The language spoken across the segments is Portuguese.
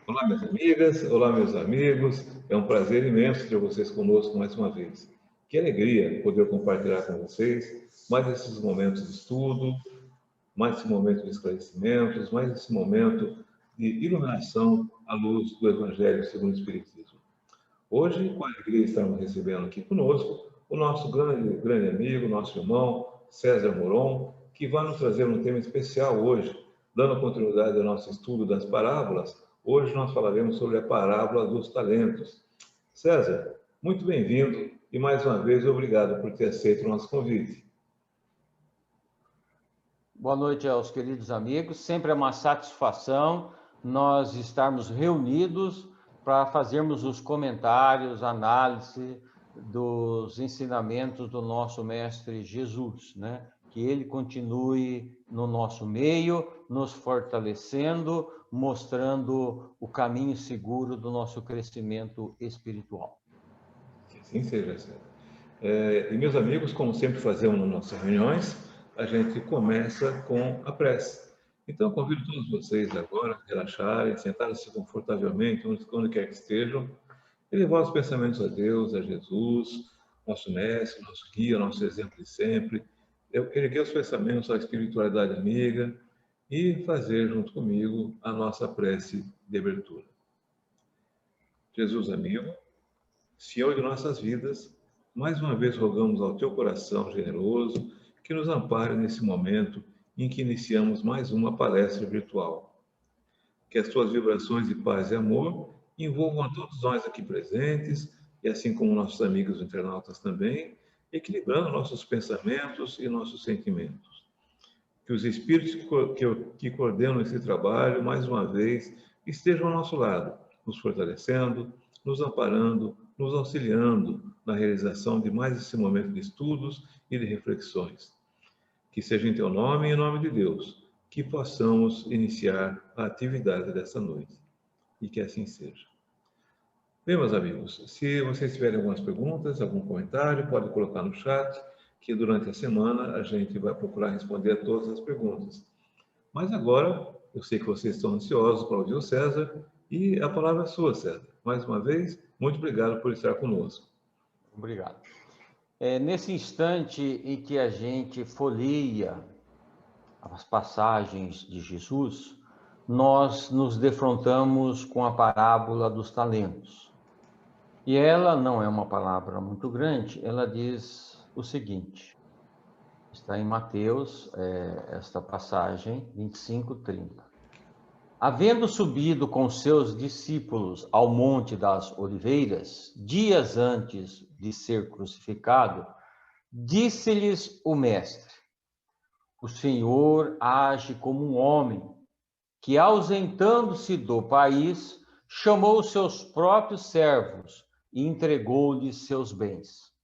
Olá, minhas amigas, olá, meus amigos. É um prazer imenso ter vocês conosco mais uma vez. Que alegria poder compartilhar com vocês mais esses momentos de estudo, mais esse momento de esclarecimentos, mais esse momento de iluminação à luz do Evangelho segundo o Espiritismo. Hoje, com a alegria de estarmos recebendo aqui conosco o nosso grande amigo, nosso irmão César Moron, que vai nos trazer um tema especial hoje, dando continuidade ao nosso estudo das parábolas. Hoje nós falaremos sobre a parábola dos talentos. César, muito bem-vindo e mais uma vez obrigado por ter aceito o nosso convite. Boa noite aos queridos amigos. Sempre é uma satisfação nós estarmos reunidos para fazermos os comentários, análise dos ensinamentos do nosso Mestre Jesus, né? Que ele continue no nosso meio, nos fortalecendo, mostrando o caminho seguro do nosso crescimento espiritual. Que assim seja, César. E meus amigos, como sempre fazemos nas nossas reuniões, a gente começa com a prece. Então, convido todos vocês agora a relaxarem, sentarem-se confortavelmente, onde quer que estejam, e levar os pensamentos a Deus, a Jesus, nosso mestre, nosso guia, nosso exemplo de sempre. Eu erguer os pensamentos à espiritualidade amiga e fazer junto comigo a nossa prece de abertura. Jesus amigo, Senhor de nossas vidas, mais uma vez rogamos ao teu coração generoso que nos ampare nesse momento em que iniciamos mais uma palestra virtual. Que as tuas vibrações de paz e amor envolvam a todos nós aqui presentes, e assim como nossos amigos internautas também, equilibrando nossos pensamentos e nossos sentimentos. Que os espíritos que coordenam esse trabalho, mais uma vez, estejam ao nosso lado, nos fortalecendo, nos amparando, nos auxiliando na realização de mais esse momento de estudos e de reflexões. Que seja em teu nome e em nome de Deus que possamos iniciar a atividade dessa noite. E que assim seja. Bem, meus amigos, se vocês tiverem algumas perguntas, algum comentário, pode colocar no chat, que durante a semana a gente vai procurar responder a todas as perguntas. Mas agora, eu sei que vocês estão ansiosos para ouvir o César, e a palavra é sua, César. Mais uma vez, muito obrigado por estar conosco. Obrigado. Nesse instante em que a gente folheia as passagens de Jesus, nós nos defrontamos com a parábola dos talentos. E ela não é uma palavra muito grande, ela diz o seguinte, está em Mateus, esta passagem, 25:30. Havendo subido com seus discípulos ao Monte das Oliveiras, dias antes de ser crucificado, disse-lhes o Mestre: o Senhor age como um homem que, ausentando-se do país, chamou seus próprios servos e entregou-lhes seus bens.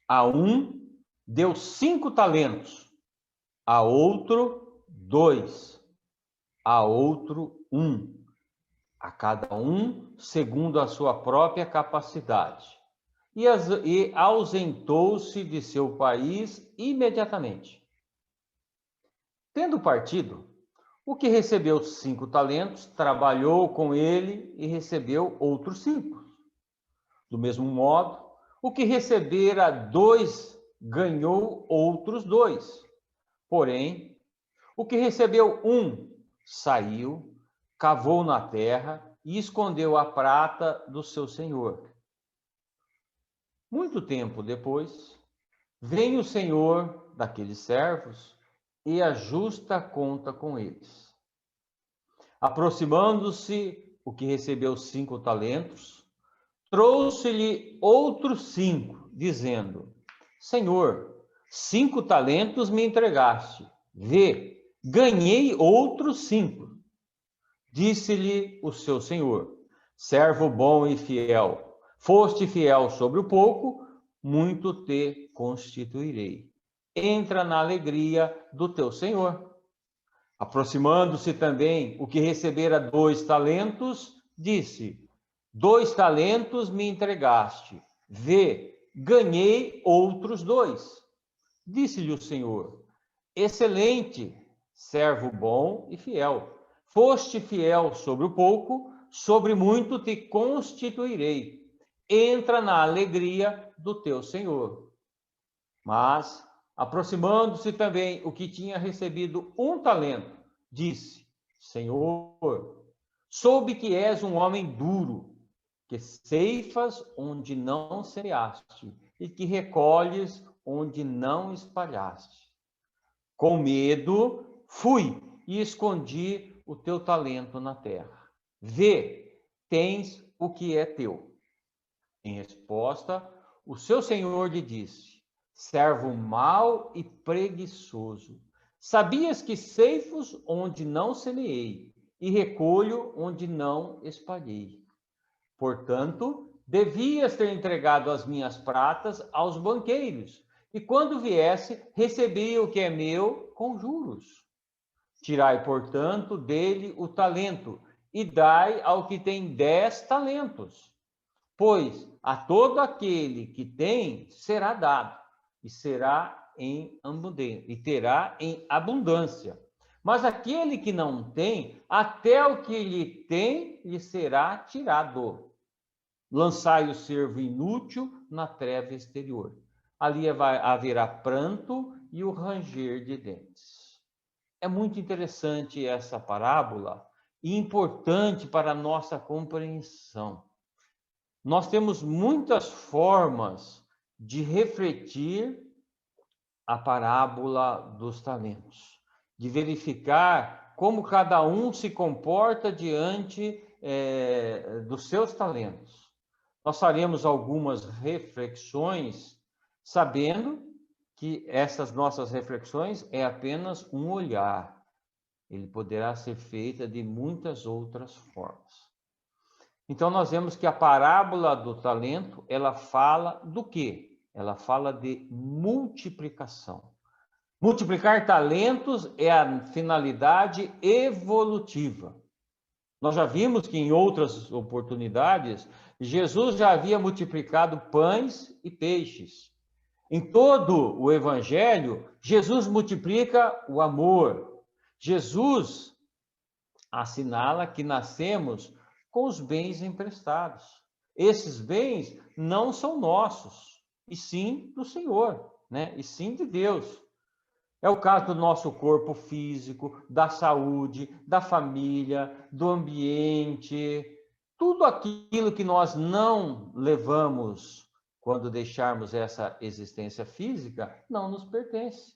A um deu 5 talentos, a outro 2, a outro 1, a cada um segundo a sua própria capacidade. E ausentou-se de seu país imediatamente. Tendo partido, o que recebeu 5 talentos, trabalhou com ele e recebeu outros 5. Do mesmo modo, o que recebera 2, ganhou outros 2. Porém, o que recebeu 1, saiu, cavou na terra e escondeu a prata do seu senhor. Muito tempo depois, vem o senhor daqueles servos e ajusta conta com eles. Aproximando-se o que recebeu 5 talentos, trouxe-lhe outros 5, dizendo: Senhor, 5 talentos me entregaste. Vê, ganhei outros 5. Disse-lhe o seu senhor: servo bom e fiel, foste fiel sobre o pouco, muito te constituirei. Entra na alegria do teu senhor. Aproximando-se também o que recebera 2 talentos, disse: 2 talentos me entregaste. Vê, ganhei outros 2. Disse-lhe o Senhor: excelente, servo bom e fiel. Foste fiel sobre o pouco, sobre muito te constituirei. Entra na alegria do teu Senhor. Mas, aproximando-se também o que tinha recebido 1 talento, disse: Senhor, soube que és um homem duro, que ceifas onde não semeaste e que recolhes onde não espalhaste. Com medo, fui e escondi o teu talento na terra. Vê, tens o que é teu. Em resposta, o seu senhor lhe disse: servo mau e preguiçoso, sabias que ceifos onde não semeei e recolho onde não espalhei. Portanto, devias ter entregado as minhas pratas aos banqueiros, e quando viesse, recebi o que é meu com juros. Tirai, portanto, dele o talento, e dai ao que tem 10 talentos. Pois a todo aquele que tem será dado, e será em abundância, e terá em abundância. Mas aquele que não tem, até o que lhe tem lhe será tirado. Lançai o servo inútil na treva exterior. Ali haverá pranto e o ranger de dentes. É muito interessante essa parábola e importante para a nossa compreensão. Nós temos muitas formas de refletir a parábola dos talentos, de verificar como cada um se comporta diante dos seus talentos. Nós faremos algumas reflexões, sabendo que essas nossas reflexões é apenas um olhar. Ele poderá ser feito de muitas outras formas. Então, nós vemos que a parábola do talento, ela fala do quê? Ela fala de multiplicação. Multiplicar talentos é a finalidade evolutiva. Nós já vimos que em outras oportunidades, Jesus já havia multiplicado pães e peixes. Em todo o Evangelho, Jesus multiplica o amor. Jesus assinala que nascemos com os bens emprestados. Esses bens não são nossos, e sim do Senhor, né? E sim de Deus. É o caso do nosso corpo físico, da saúde, da família, do ambiente, tudo aquilo que nós não levamos quando deixarmos essa existência física, não nos pertence.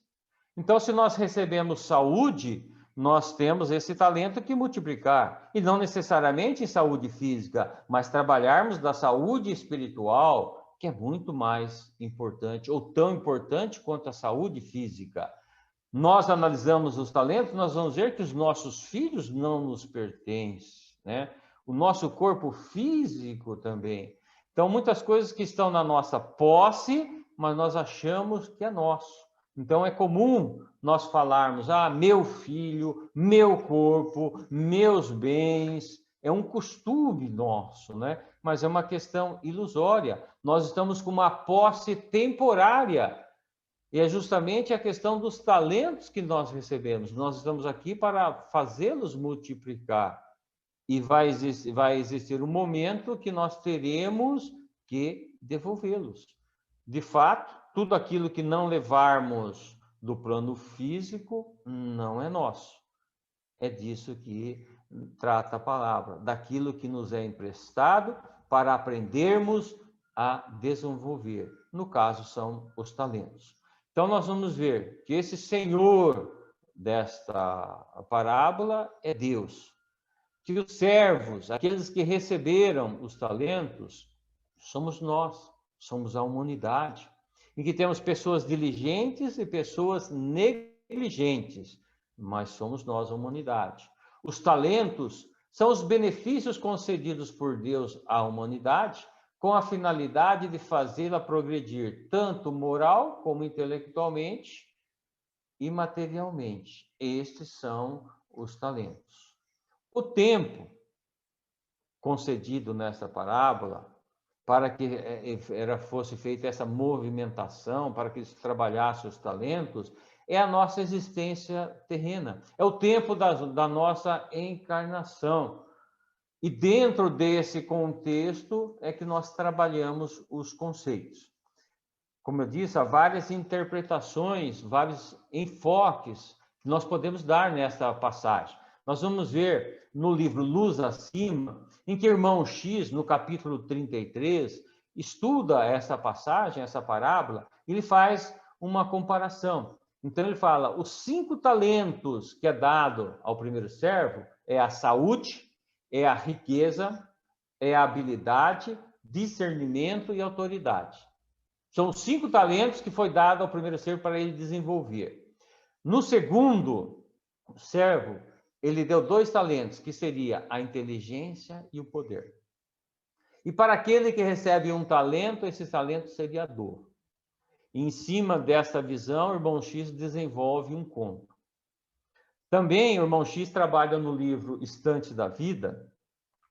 Então, se nós recebemos saúde, nós temos esse talento que multiplicar, e não necessariamente em saúde física, mas trabalharmos da saúde espiritual, que é muito mais importante, ou tão importante quanto a saúde física. Nós analisamos os talentos, nós vamos ver que os nossos filhos não nos pertencem, né? O nosso corpo físico também. Então, muitas coisas que estão na nossa posse, mas nós achamos que é nosso. Então, é comum nós falarmos, meu filho, meu corpo, meus bens. É um costume nosso, né? Mas é uma questão ilusória. Nós estamos com uma posse temporária. E é justamente a questão dos talentos que nós recebemos. Nós estamos aqui para fazê-los multiplicar. E vai existir um momento que nós teremos que devolvê-los. De fato, tudo aquilo que não levarmos do plano físico não é nosso. É disso que trata a palavra, daquilo que nos é emprestado para aprendermos a desenvolver. No caso, são os talentos. Então, nós vamos ver que esse Senhor desta parábola é Deus. Que os servos, aqueles que receberam os talentos, somos nós, somos a humanidade. E que temos pessoas diligentes e pessoas negligentes, mas somos nós a humanidade. Os talentos são os benefícios concedidos por Deus à humanidade, com a finalidade de fazê-la progredir, tanto moral como intelectualmente e materialmente. Estes são os talentos. O tempo concedido nessa parábola, para que fosse feita essa movimentação, para que se trabalhasse os talentos, é a nossa existência terrena. É o tempo da nossa encarnação. E dentro desse contexto é que nós trabalhamos os conceitos. Como eu disse, há várias interpretações, vários enfoques que nós podemos dar nessa passagem. Nós vamos ver no livro Luz Acima, em que o irmão X, no capítulo 33, estuda essa passagem, essa parábola, e ele faz uma comparação. Então ele fala, os 5 talentos que é dado ao primeiro servo é a saúde, é a riqueza, é a habilidade, discernimento e autoridade. São os 5 talentos que foi dado ao primeiro servo para ele desenvolver. No segundo servo, ele deu 2 talentos, que seria a inteligência e o poder. E para aquele que recebe um talento, esse talento seria a dor. E em cima dessa visão, o irmão X desenvolve um conto. Também o irmão X trabalha no livro Estante da Vida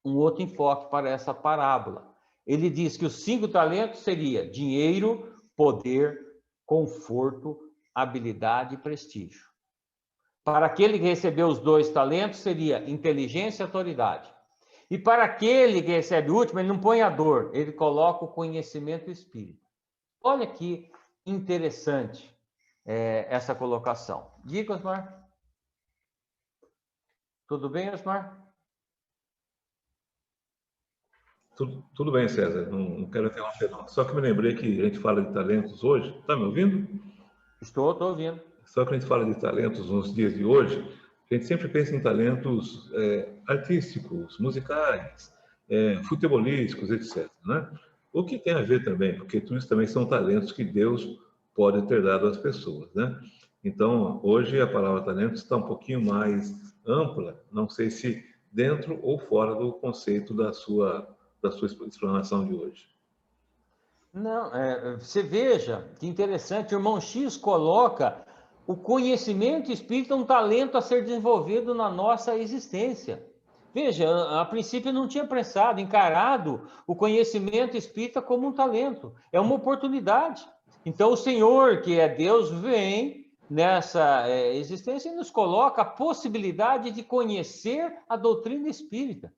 um outro enfoque para essa parábola. Ele diz que os 5 talentos seria dinheiro, poder, conforto, habilidade e prestígio. Para aquele que recebeu os 2 talentos, seria inteligência e autoridade. E para aquele que recebe o último, ele não põe a dor, ele coloca o conhecimento e o espírito. Olha que interessante essa colocação. Diga, Osmar. Tudo bem, Osmar? Tudo bem, César, não quero interromper, não. Só que me lembrei que a gente fala de talentos hoje. Está me ouvindo? Estou ouvindo. Só que a gente fala de talentos nos dias de hoje, a gente sempre pensa em talentos artísticos, musicais, futebolísticos, etc. Né? O que tem a ver também, porque tudo isso também são talentos que Deus pode ter dado às pessoas. Né? Então, hoje a palavra talento está um pouquinho mais ampla, não sei se dentro ou fora do conceito da sua explanação de hoje. Não, você veja que interessante, o irmão X coloca o conhecimento espírita um talento a ser desenvolvido na nossa existência. Veja, a princípio não tinha pensado, encarado o conhecimento espírita como um talento, é uma oportunidade. Então o Senhor, que é Deus, vem nessa existência e nos coloca a possibilidade de conhecer a doutrina espírita.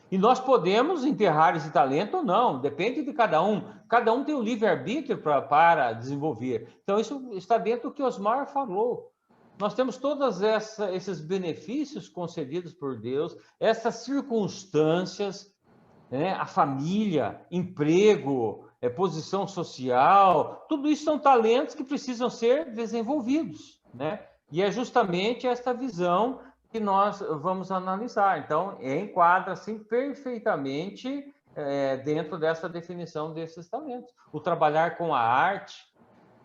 E nós podemos enterrar esse talento ou não, depende de cada um. Cada um tem o livre-arbítrio para desenvolver. Então, isso está dentro do que Osmar falou. Nós temos todos esses benefícios concedidos por Deus, essas circunstâncias, né? A família, emprego, posição social, tudo isso são talentos que precisam ser desenvolvidos, né? E é justamente esta visão que nós vamos analisar. Então, enquadra assim perfeitamente dentro dessa definição desses talentos. O trabalhar com a arte,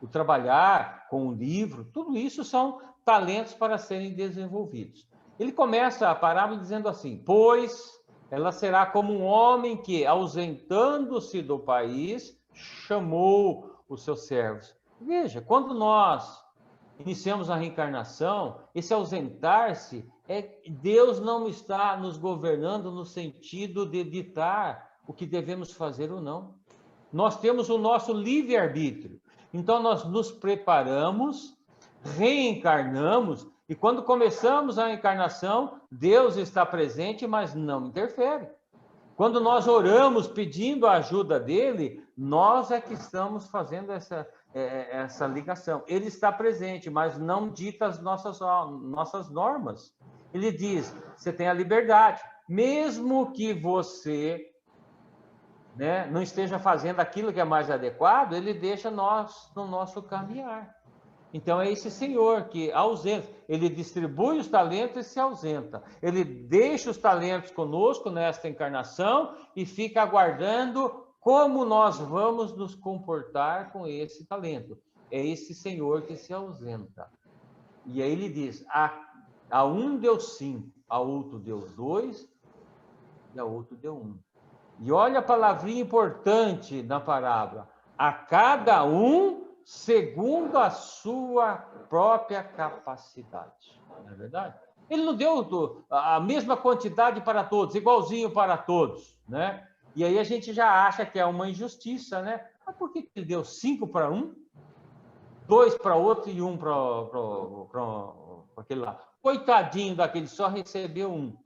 o trabalhar com o livro, tudo isso são talentos para serem desenvolvidos. Ele começa a parábola dizendo assim, pois ela será como um homem que, ausentando-se do país, chamou os seus servos. Veja, quando nós iniciamos a reencarnação, esse ausentar-se, Deus não está nos governando no sentido de ditar o que devemos fazer ou não. Nós temos o nosso livre-arbítrio. Então, nós nos preparamos, reencarnamos, e quando começamos a encarnação, Deus está presente, mas não interfere. Quando nós oramos pedindo a ajuda dele, nós é que estamos fazendo essa ligação. Ele está presente, mas não dita as nossas normas. Ele diz, você tem a liberdade, mesmo que você não esteja fazendo aquilo que é mais adequado, ele deixa nós no nosso caminhar. Então, é esse Senhor que ausenta, ele distribui os talentos e se ausenta. Ele deixa os talentos conosco nesta encarnação e fica aguardando como nós vamos nos comportar com esse talento. É esse Senhor que se ausenta. E aí ele diz, a um deu 5, a outro deu 2 e a outro deu 1. E olha a palavrinha importante na parábola. A cada um segundo a sua própria capacidade. Não é verdade? Ele não deu a mesma quantidade para todos, igualzinho para todos, né? E aí a gente já acha que é uma injustiça, né? Mas por que ele deu 5 para um, 2 para outro e 1 para aquele lá? Coitadinho daquele, só recebeu 1.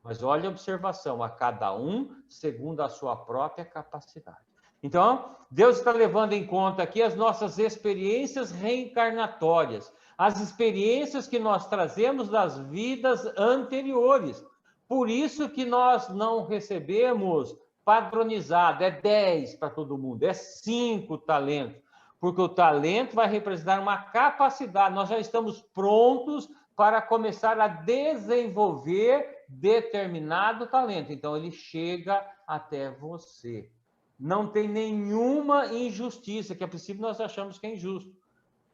Mas olha a observação, a cada um segundo a sua própria capacidade. Então, Deus está levando em conta aqui as nossas experiências reencarnatórias, as experiências que nós trazemos das vidas anteriores. Por isso que nós não recebemos padronizado, é 10 para todo mundo, é 5 talentos, porque o talento vai representar uma capacidade, nós já estamos prontos para começar a desenvolver determinado talento. Então, ele chega até você. Não tem nenhuma injustiça, que a princípio nós achamos que é injusto.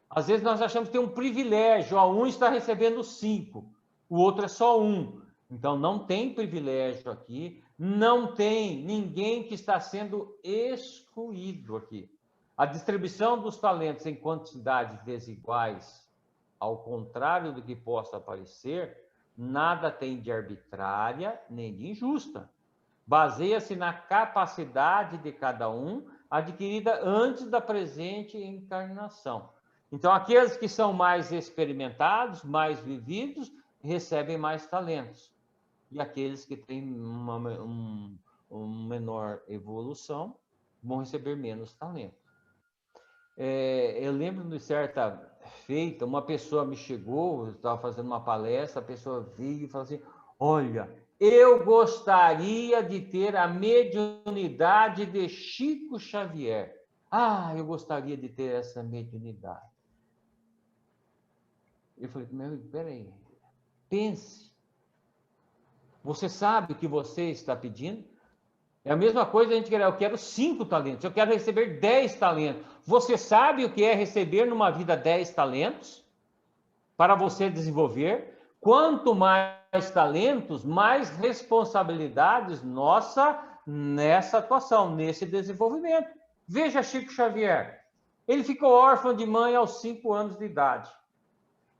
Às vezes nós achamos que tem um privilégio, um está recebendo 5, o outro é só 1. Então, não tem privilégio aqui, não tem ninguém que está sendo excluído aqui. A distribuição dos talentos em quantidades desiguais, ao contrário do que possa parecer, nada tem de arbitrária nem de injusta. Baseia-se na capacidade de cada um, adquirida antes da presente encarnação. Então, aqueles que são mais experimentados, mais vividos, recebem mais talentos. E aqueles que têm uma menor evolução vão receber menos talento. Eu lembro de certa feita, uma pessoa me chegou, eu estava fazendo uma palestra, a pessoa veio e falou assim, olha, eu gostaria de ter a mediunidade de Chico Xavier. Ah, eu gostaria de ter essa mediunidade. Eu falei, meu, peraí, pense. Você sabe o que você está pedindo? É a mesma coisa a gente quer, eu quero 5 talentos, eu quero receber 10 talentos. Você sabe o que é receber numa vida 10 talentos? Para você desenvolver? Quanto mais talentos, mais responsabilidades nossa nessa atuação, nesse desenvolvimento. Veja Chico Xavier. Ele ficou órfão de mãe aos 5 anos de idade.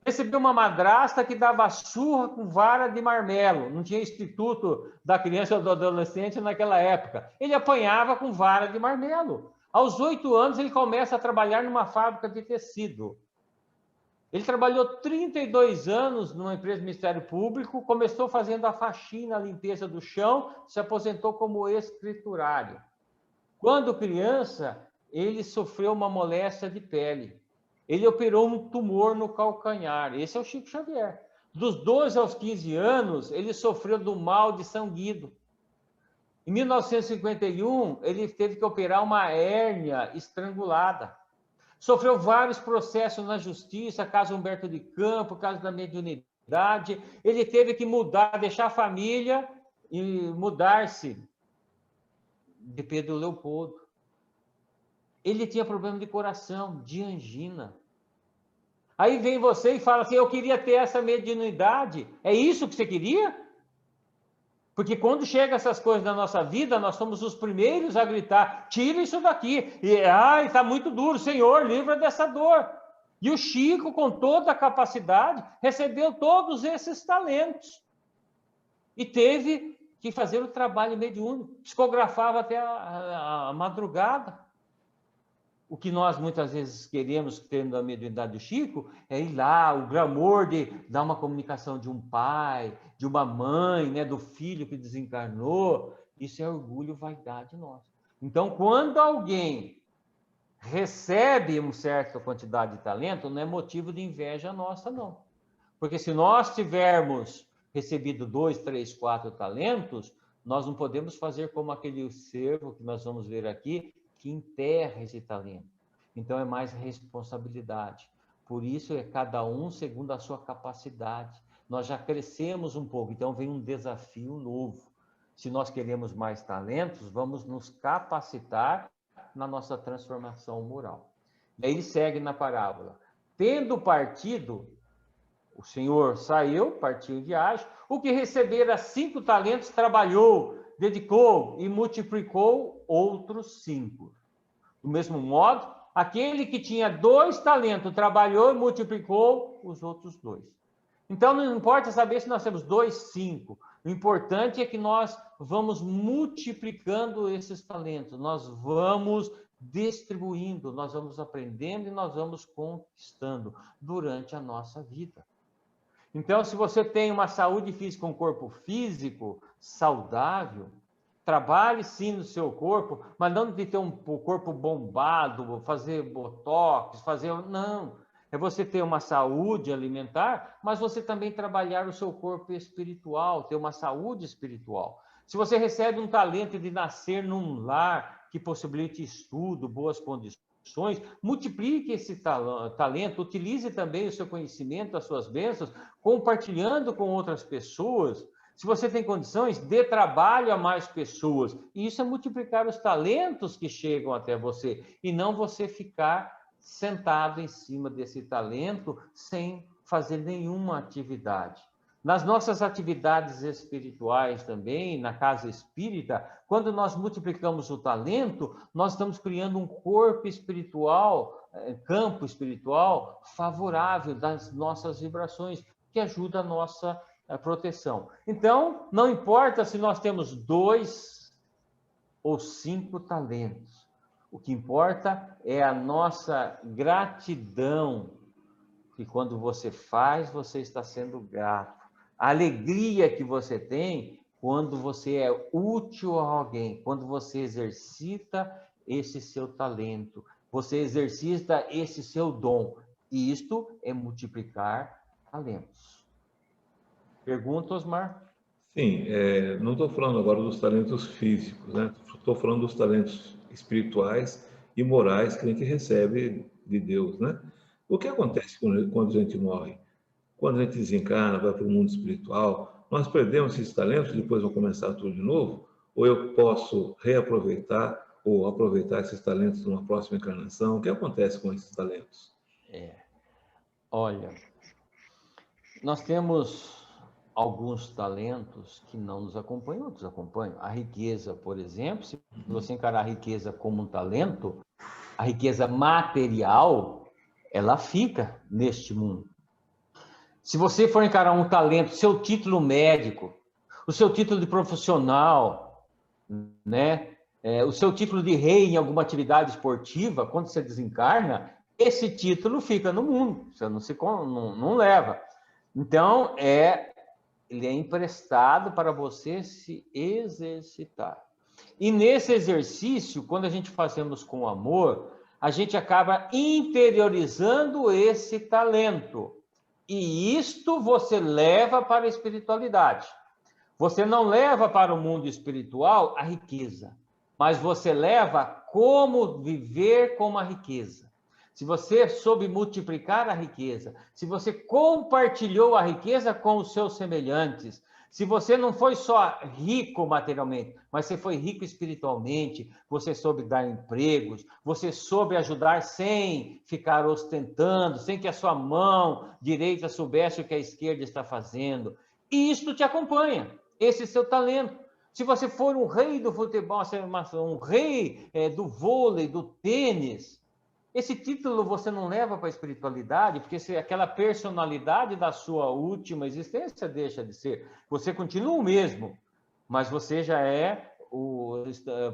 Recebeu uma madrasta que dava surra com vara de marmelo. Não tinha instituto da criança ou do adolescente naquela época. Ele apanhava com vara de marmelo. Aos 8 anos, ele começa a trabalhar numa fábrica de tecido. Ele trabalhou 32 anos numa empresa do Ministério Público, começou fazendo a faxina, a limpeza do chão, se aposentou como escriturário. Quando criança, ele sofreu uma moléstia de pele. Ele operou um tumor no calcanhar. Esse é o Chico Xavier. Dos 12 aos 15 anos, ele sofreu do mal de São Guido. Em 1951, ele teve que operar uma hérnia estrangulada. Sofreu vários processos na justiça, caso Humberto de Campos, caso da mediunidade. Ele teve que mudar, deixar a família e mudar-se de Pedro Leopoldo. Ele tinha problema de coração, de angina. Aí vem você e fala assim, eu queria ter essa mediunidade. É isso que você queria? Porque quando chegam essas coisas na nossa vida, nós somos os primeiros a gritar, tira isso daqui. E, está muito duro, Senhor, livra dessa dor. E o Chico, com toda a capacidade, recebeu todos esses talentos. E teve que fazer o trabalho mediúnico. Psicografava até a madrugada. O que nós muitas vezes queremos, tendo a mediunidade do Chico, é ir lá, o glamour de dar uma comunicação de um pai, de uma mãe, né, do filho que desencarnou. Isso é orgulho, vaidade nossa. Então, quando alguém recebe uma certa quantidade de talento, não é motivo de inveja nossa, não. Porque se nós tivermos recebido 2, 3, 4 talentos, nós não podemos fazer como aquele servo que nós vamos ver aqui, que enterra esse talento. Então, é mais responsabilidade. Por isso, é cada um segundo a sua capacidade. Nós já crescemos um pouco, então vem um desafio novo. Se nós queremos mais talentos, vamos nos capacitar na nossa transformação moral. E aí ele segue na parábola. Tendo partido, o Senhor saiu, partiu em viagem, o que recebera 5 talentos trabalhou, dedicou e multiplicou outros 5. Do mesmo modo, aquele que tinha 2 talentos trabalhou e multiplicou os outros 2. Então, não importa saber se nós temos 2, 5. O importante é que nós vamos multiplicando esses talentos, nós vamos distribuindo, nós vamos aprendendo e nós vamos conquistando durante a nossa vida. Então, se você tem uma saúde física, um corpo físico saudável, trabalhe sim no seu corpo, mas não de ter um corpo bombado, fazer botox, Não. É você ter uma saúde alimentar, mas você também trabalhar o seu corpo espiritual, ter uma saúde espiritual. Se você recebe um talento de nascer num lar que possibilite estudo, boas condições, multiplique esse talento, utilize também o seu conhecimento, as suas bênçãos, compartilhando com outras pessoas. Se você tem condições, dê trabalho a mais pessoas. E isso é multiplicar os talentos que chegam até você, e não você ficar sentado em cima desse talento sem fazer nenhuma atividade. Nas nossas atividades espirituais também, na casa espírita, quando nós multiplicamos o talento, nós estamos criando um corpo espiritual, campo espiritual favorável das nossas vibrações, que ajuda a nossa proteção. Então, não importa se nós temos 2 ou 5 talentos. O que importa é a nossa gratidão, que quando você faz, você está sendo grato. A alegria que você tem quando você é útil a alguém, quando você exercita esse seu talento, você exercita esse seu dom. E isto é multiplicar talentos. Pergunta, Osmar? Sim, não estou falando agora dos talentos físicos, né? Estou falando dos talentos espirituais e morais que a gente recebe de Deus, né? O que acontece quando a gente morre? Quando a gente desencarna, vai para o mundo espiritual, nós perdemos esses talentos e depois vamos começar tudo de novo? Ou eu posso reaproveitar ou aproveitar esses talentos numa próxima encarnação? O que acontece com esses talentos? Olha, nós temos alguns talentos que não nos acompanham, outros acompanham. A riqueza, por exemplo, se você encarar a riqueza como um talento, a riqueza material, ela fica neste mundo. Se você for encarar um talento, seu título médico, o seu título de profissional, né? O seu título de rei em alguma atividade esportiva, quando você desencarna, esse título fica no mundo, você não leva. Então, ele é emprestado para você se exercitar. E nesse exercício, quando a gente fazemos com amor, a gente acaba interiorizando esse talento. E isto você leva para a espiritualidade. Você não leva para o mundo espiritual a riqueza, mas você leva como viver com a riqueza. Se você soube multiplicar a riqueza, se você compartilhou a riqueza com os seus semelhantes, se você não foi só rico materialmente, mas você foi rico espiritualmente, você soube dar empregos, você soube ajudar sem ficar ostentando, sem que a sua mão direita soubesse o que a esquerda está fazendo. E isto te acompanha, esse é seu talento. Se você for um rei do futebol, um rei do vôlei, do tênis, esse título você não leva para a espiritualidade, porque aquela personalidade da sua última existência deixa de ser. Você continua o mesmo, mas você já é o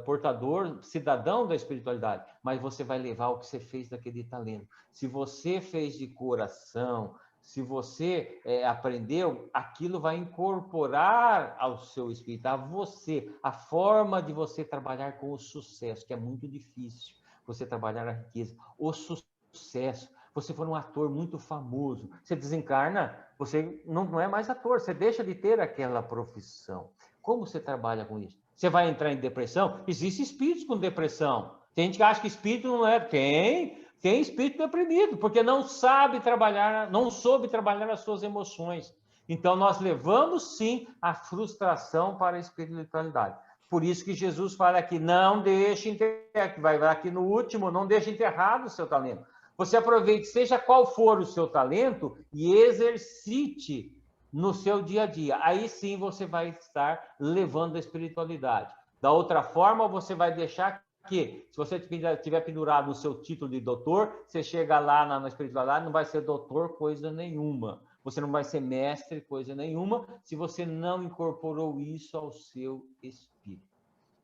portador, cidadão da espiritualidade. Mas você vai levar o que você fez daquele talento. Se você fez de coração, se você aprendeu, aquilo vai incorporar ao seu espírito, a você, a forma de você trabalhar com o sucesso, que é muito difícil. Você trabalhar a riqueza, o sucesso. Você for um ator muito famoso, você desencarna, você não é mais ator, você deixa de ter aquela profissão. Como você trabalha com isso? Você vai entrar em depressão? Existem espíritos com depressão. Tem gente que acha que espírito não é. Tem espírito deprimido, porque não sabe trabalhar, não soube trabalhar as suas emoções. Então, nós levamos, sim, a frustração para a espiritualidade. Por isso que Jesus fala aqui, não deixe enterrar, que vai aqui no último, não deixe enterrado o seu talento. Você aproveite, seja qual for o seu talento, e exercite no seu dia a dia. Aí sim você vai estar levando a espiritualidade. Da outra forma, você vai deixar que, se você estiver pendurado no seu título de doutor, você chega lá na espiritualidade, não vai ser doutor coisa nenhuma. Você não vai ser mestre coisa nenhuma, se você não incorporou isso ao seu espírito.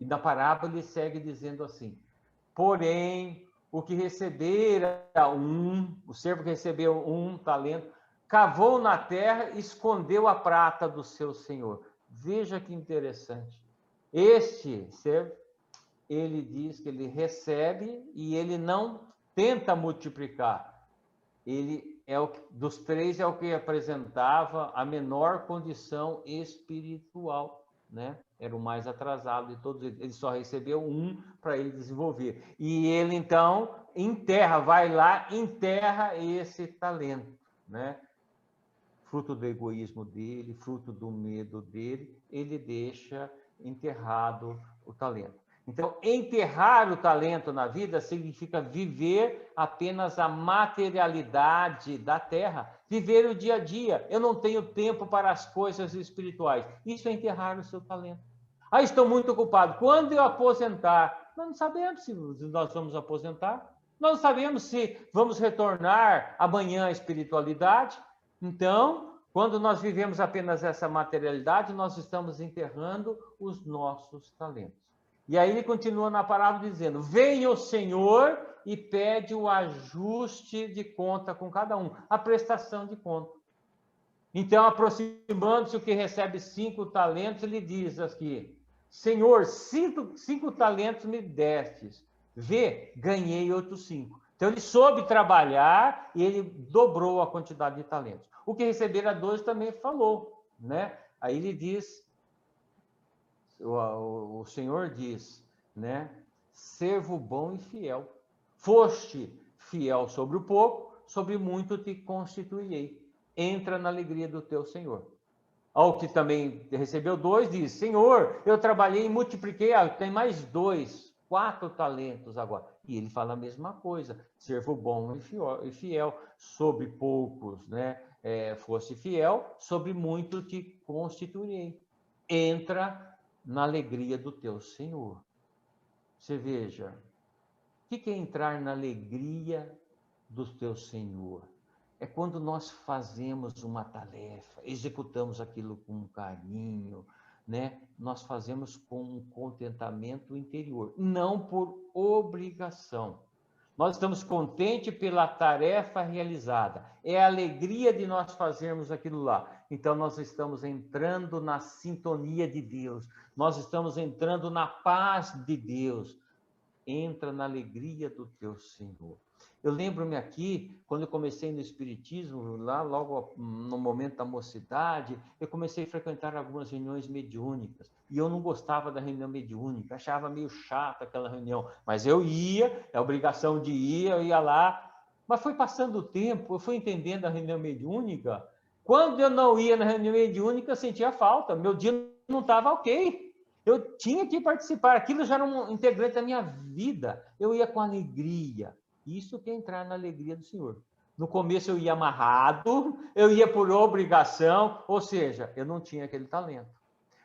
E na parábola ele segue dizendo assim, porém, o servo que recebeu um talento, cavou na terra e escondeu a prata do seu senhor. Veja que interessante. Este servo, ele diz que ele recebe e ele não tenta multiplicar. Ele dos três é o que apresentava a menor condição espiritual, né? Era o mais atrasado de todos eles. Ele só recebeu um para ele desenvolver. E ele então vai lá, enterra esse talento, né? Fruto do egoísmo dele, fruto do medo dele, ele deixa enterrado o talento. Então, enterrar o talento na vida significa viver apenas a materialidade da terra, viver o dia a dia. Eu não tenho tempo para as coisas espirituais. Isso é enterrar o seu talento. Ah, estou muito ocupado. Quando eu aposentar? Nós não sabemos se nós vamos aposentar. Nós não sabemos se vamos retornar amanhã à espiritualidade. Então, quando nós vivemos apenas essa materialidade, nós estamos enterrando os nossos talentos. E aí ele continua na parábola dizendo: venha o Senhor e pede o ajuste de conta com cada um, a prestação de conta. Então, aproximando-se o que recebe 5 talentos, ele diz aqui: Senhor, 5 talentos me destes. Vê, ganhei outros 5. Então, ele soube trabalhar e ele dobrou a quantidade de talentos. O que recebera 2 também falou, né? Aí ele diz, o Senhor diz, né? Servo bom e fiel. Foste fiel sobre o pouco, sobre muito te constituirei. Entra na alegria do teu Senhor. Ao que também recebeu 2, diz: Senhor, eu trabalhei e multipliquei, tem mais 2, 4 talentos agora. E ele fala a mesma coisa: servo bom e fiel, sobre poucos, né? Fosse fiel, sobre muito te constituirei. Entra na alegria do teu Senhor. Você veja, o que é entrar na alegria do teu Senhor? É quando nós fazemos uma tarefa, executamos aquilo com carinho, né? Nós fazemos com um contentamento interior, não por obrigação. Nós estamos contentes pela tarefa realizada. É a alegria de nós fazermos aquilo lá. Então, nós estamos entrando na sintonia de Deus. Nós estamos entrando na paz de Deus. Entra na alegria do teu Senhor. Eu lembro-me aqui, quando eu comecei no Espiritismo, lá logo no momento da mocidade, eu comecei a frequentar algumas reuniões mediúnicas. E eu não gostava da reunião mediúnica, achava meio chata aquela reunião. Mas eu ia, é obrigação de ir, eu ia lá. Mas foi passando o tempo, eu fui entendendo a reunião mediúnica. Quando eu não ia na reunião mediúnica, eu sentia falta, meu dia não estava ok. Eu tinha que participar, aquilo já era um integrante da minha vida. Eu ia com alegria. Isso que é entrar na alegria do Senhor. No começo eu ia amarrado, eu ia por obrigação, ou seja, eu não tinha aquele talento.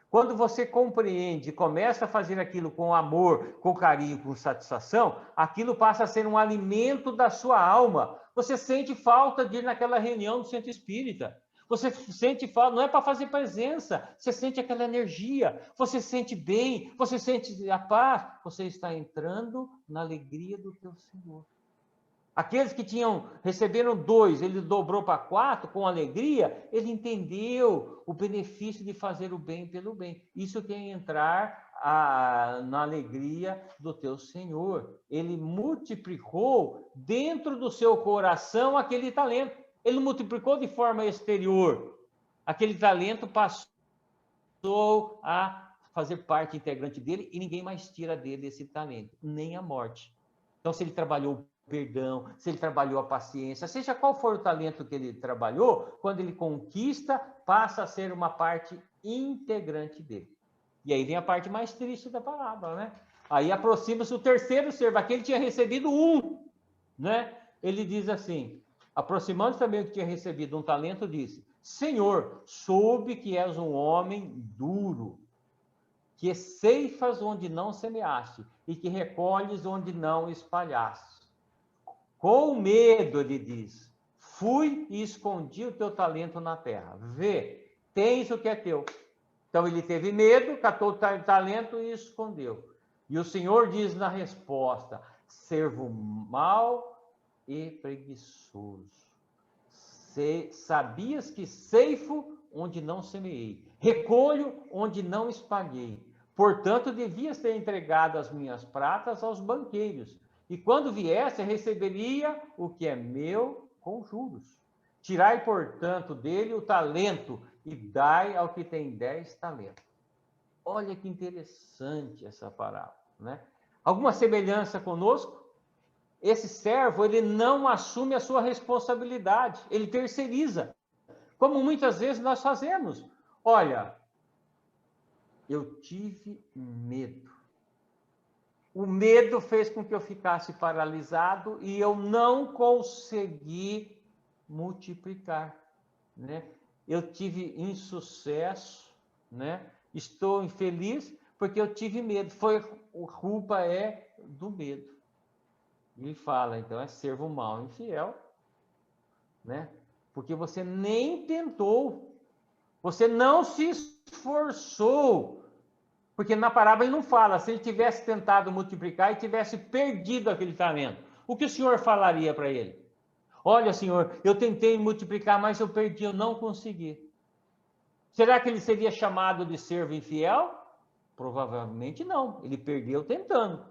Quando você compreende, começa a fazer aquilo com amor, com carinho, com satisfação, aquilo passa a ser um alimento da sua alma. Você sente falta de ir naquela reunião do centro espírita. Você sente falta, não é para fazer presença, você sente aquela energia, você sente bem, você sente a paz, você está entrando na alegria do teu Senhor. Aqueles que receberam 2, ele dobrou para 4 com alegria, ele entendeu o benefício de fazer o bem pelo bem. Isso que é entrar na alegria do teu Senhor. Ele multiplicou dentro do seu coração aquele talento. Ele multiplicou de forma exterior. Aquele talento passou a fazer parte integrante dele e ninguém mais tira dele esse talento, nem a morte. Então, se ele trabalhou perdão, se ele trabalhou a paciência, seja qual for o talento que ele trabalhou, quando ele conquista, passa a ser uma parte integrante dele. E aí vem a parte mais triste da palavra, né? Aí aproxima-se o terceiro servo, aquele que tinha recebido 1, né? Ele diz assim, aproximando também o que tinha recebido um talento, disse: Senhor, soube que és um homem duro, que ceifas onde não semeaste e que recolhes onde não espalhaste. Com medo, ele diz, fui e escondi o teu talento na terra. Vê, tens o que é teu. Então ele teve medo, catou o talento e escondeu. E o Senhor diz na resposta: servo mau e preguiçoso. sabias que ceifo onde não semeei, recolho onde não espalhei. Portanto, devias ter entregado as minhas pratas aos banqueiros, e quando viesse, receberia o que é meu com juros. Tirai, portanto, dele o talento e dai ao que tem 10 talentos. Olha que interessante essa parábola, né? Alguma semelhança conosco? Esse servo, ele não assume a sua responsabilidade, ele terceiriza, como muitas vezes nós fazemos. Olha, eu tive medo. O medo fez com que eu ficasse paralisado e eu não consegui multiplicar, né? Eu tive insucesso, né? Estou infeliz porque eu tive medo. A culpa é do medo. Ele fala, então, é servo mau e infiel, né? Porque você nem tentou, você não se esforçou. Porque na parábola ele não fala, se ele tivesse tentado multiplicar e tivesse perdido aquele talento, o que o senhor falaria para ele? Olha, senhor, eu tentei multiplicar, mas eu perdi, eu não consegui. Será que ele seria chamado de servo infiel? Provavelmente não, ele perdeu tentando.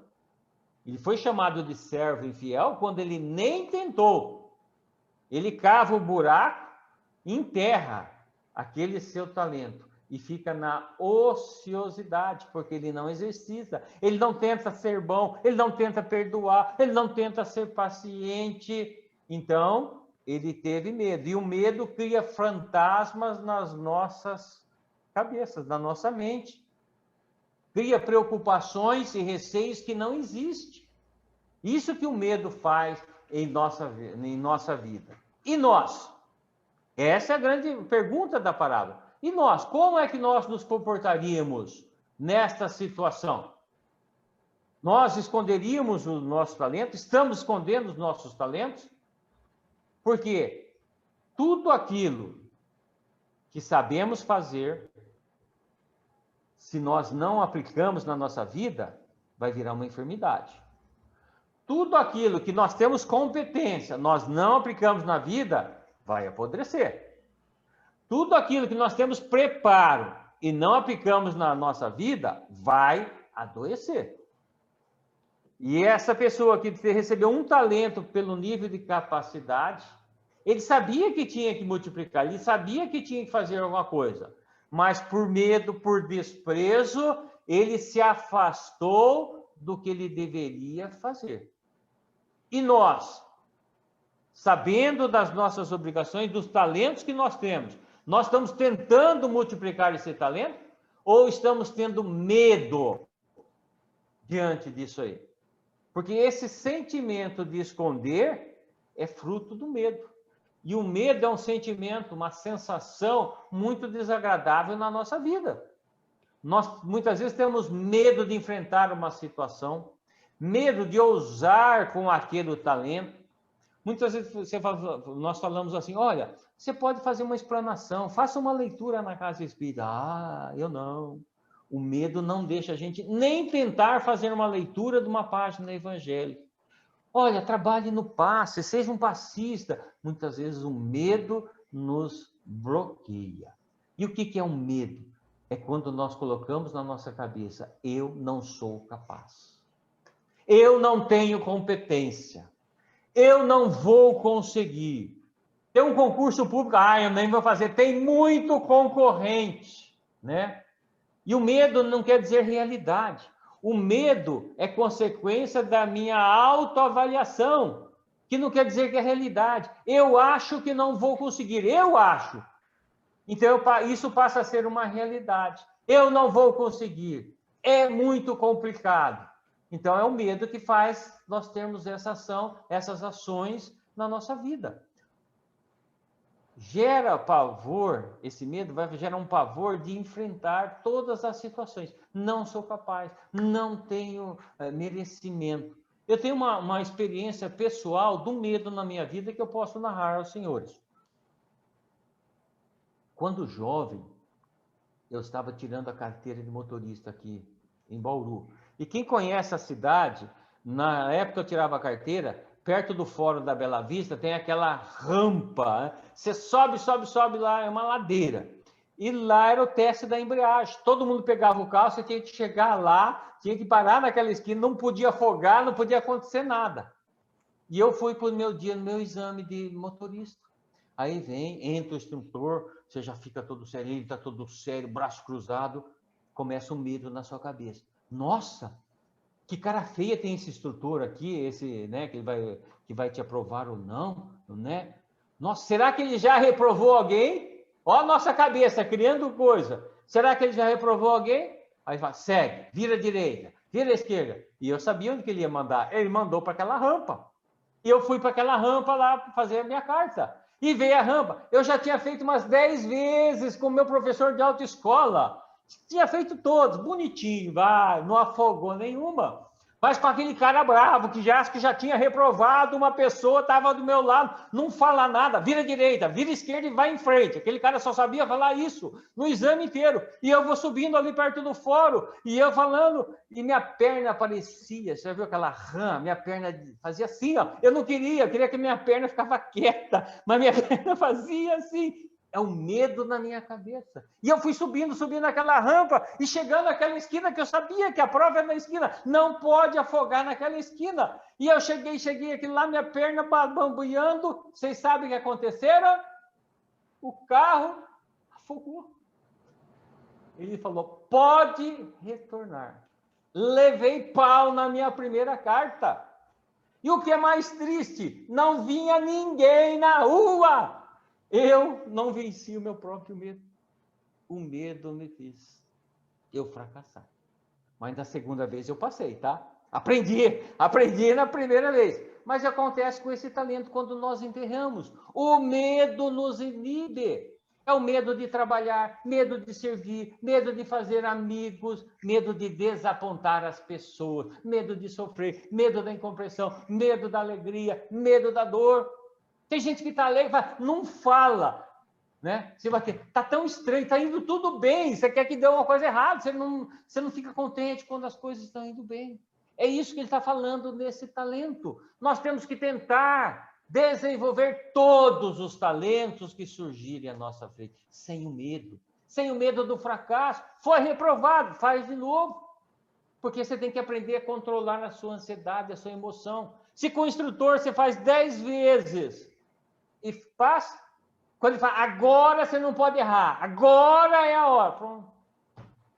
Ele foi chamado de servo infiel quando ele nem tentou. Ele cava o buraco, enterra aquele seu talento e fica na ociosidade, porque ele não exercita, ele não tenta ser bom, ele não tenta perdoar, ele não tenta ser paciente. Então, ele teve medo. E o medo cria fantasmas nas nossas cabeças, na nossa mente. Cria preocupações e receios que não existem. Isso que o medo faz em nossa vida. E nós? Essa é a grande pergunta da parábola. E nós? Como é que nós nos comportaríamos nesta situação? Nós esconderíamos o nosso talento? Estamos escondendo os nossos talentos? Porque tudo aquilo que sabemos fazer, se nós não aplicamos na nossa vida, vai virar uma enfermidade. Tudo aquilo que nós temos competência, nós não aplicamos na vida, vai apodrecer. Tudo aquilo que nós temos preparo e não aplicamos na nossa vida, vai adoecer. E essa pessoa que recebeu um talento pelo nível de capacidade, ele sabia que tinha que multiplicar, ele sabia que tinha que fazer alguma coisa, mas por medo, por desprezo, ele se afastou do que ele deveria fazer. E nós, sabendo das nossas obrigações, dos talentos que nós temos, nós estamos tentando multiplicar esse talento ou estamos tendo medo diante disso aí? Porque esse sentimento de esconder é fruto do medo. E o medo é um sentimento, uma sensação muito desagradável na nossa vida. Nós, muitas vezes, temos medo de enfrentar uma situação, medo de ousar com aquele talento. Muitas vezes nós falamos assim, olha, você pode fazer uma explanação, faça uma leitura na casa espírita. Ah, eu não. O medo não deixa a gente nem tentar fazer uma leitura de uma página evangélica. Olha, trabalhe no passe, seja um passista. Muitas vezes o medo nos bloqueia. E o que é um medo? É quando nós colocamos na nossa cabeça, eu não sou capaz. Eu não tenho competência. Eu não vou conseguir. Tem um concurso público, eu nem vou fazer. Tem muito concorrente, né? E o medo não quer dizer realidade. O medo é consequência da minha autoavaliação, que não quer dizer que é realidade. Eu acho que não vou conseguir, eu acho. Então, isso passa a ser uma realidade. Eu não vou conseguir, é muito complicado. Então, é o medo que faz nós termos essa ação, essas ações na nossa vida. Gera pavor, esse medo vai gerar um pavor de enfrentar todas as situações. Não sou capaz, não tenho merecimento. Eu tenho uma experiência pessoal do medo na minha vida que eu posso narrar aos senhores. Quando jovem, eu estava tirando a carteira de motorista aqui em Bauru. E quem conhece a cidade, na época que eu tirava a carteira, perto do Fórum da Bela Vista, tem aquela rampa, né? Você sobe, sobe, sobe lá, é uma ladeira. E lá era o teste da embreagem. Todo mundo pegava o carro, você tinha que chegar lá, tinha que parar naquela esquina, não podia afogar, não podia acontecer nada. E eu fui para o meu dia, no meu exame de motorista. Aí entra o instrutor, você já fica todo sério, está todo sério, braço cruzado, começa um medo na sua cabeça. Nossa, que cara feia tem esse instrutor aqui, esse, né, que vai te aprovar ou não, né? Nossa, será que ele já reprovou alguém? Ó a nossa cabeça, criando coisa. Será que ele já reprovou alguém? Aí fala, segue, vira à direita, vira à esquerda. E eu sabia onde que ele ia mandar. Ele mandou para aquela rampa. E eu fui para aquela rampa lá para fazer a minha carta. E veio a rampa. Eu já tinha feito umas 10 vezes com o meu professor de autoescola. Tinha feito todos, bonitinho, vai, não afogou nenhuma. Mas com aquele cara bravo, que já tinha reprovado uma pessoa, estava do meu lado, não fala nada, vira direita, vira esquerda e vai em frente. Aquele cara só sabia falar isso no exame inteiro. E eu vou subindo ali perto do fórum, e eu falando, e minha perna parecia, você já viu aquela rã? Minha perna fazia assim, ó. Eu queria que minha perna ficava quieta, mas minha perna fazia assim. É um medo na minha cabeça. E eu fui subindo aquela rampa e chegando naquela esquina que eu sabia que a prova é na esquina. Não pode afogar naquela esquina. E eu cheguei aqui lá, minha perna bambuiando. Vocês sabem o que aconteceram? O carro afogou. Ele falou, pode retornar. Levei pau na minha primeira carta. E o que é mais triste? Não vinha ninguém na rua. Eu não venci o meu próprio medo. O medo me fez eu fracassar. Mas na segunda vez eu passei, tá? Aprendi na primeira vez. Mas acontece com esse talento quando nós enterramos. O medo nos inibe. É o medo de trabalhar, medo de servir, medo de fazer amigos, medo de desapontar as pessoas, medo de sofrer, medo da incompreensão, medo da alegria, medo da dor. Tem gente que está alegre, não fala, né? Você vai ter, tá tão estranho, tá indo tudo bem, você quer que dê uma coisa errada, você não fica contente quando as coisas estão indo bem. É isso que ele está falando nesse talento. Nós temos que tentar desenvolver todos os talentos que surgirem à nossa frente, sem o medo do fracasso. Foi reprovado, faz de novo. Porque você tem que aprender a controlar a sua ansiedade, a sua emoção. Se com o instrutor você faz 10 vezes e passa, quando ele fala, agora você não pode errar, agora é a hora. Pronto.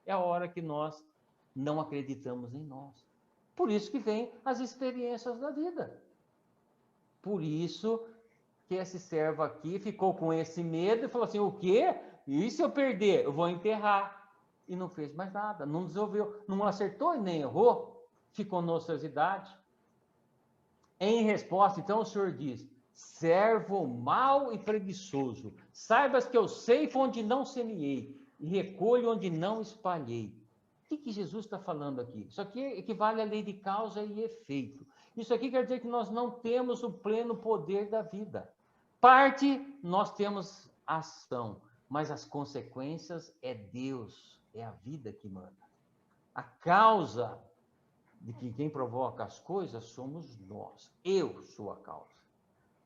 É a hora que nós não acreditamos em nós. Por isso que vem as experiências da vida. Por isso que esse servo aqui ficou com esse medo e falou assim, o quê? E se eu perder? Eu vou enterrar. E não fez mais nada, não desenvolveu, não acertou e nem errou, ficou na ociosidade. Em resposta, então, o Senhor diz, servo mau e preguiçoso, saibas que eu ceifo onde não semeei e recolho onde não espalhei. O que Jesus está falando aqui? Isso aqui equivale à lei de causa e efeito. Isso aqui quer dizer que nós não temos o pleno poder da vida. Parte, nós temos ação, mas as consequências é Deus, é a vida que manda. A causa de que quem provoca as coisas somos nós. Eu sou a causa.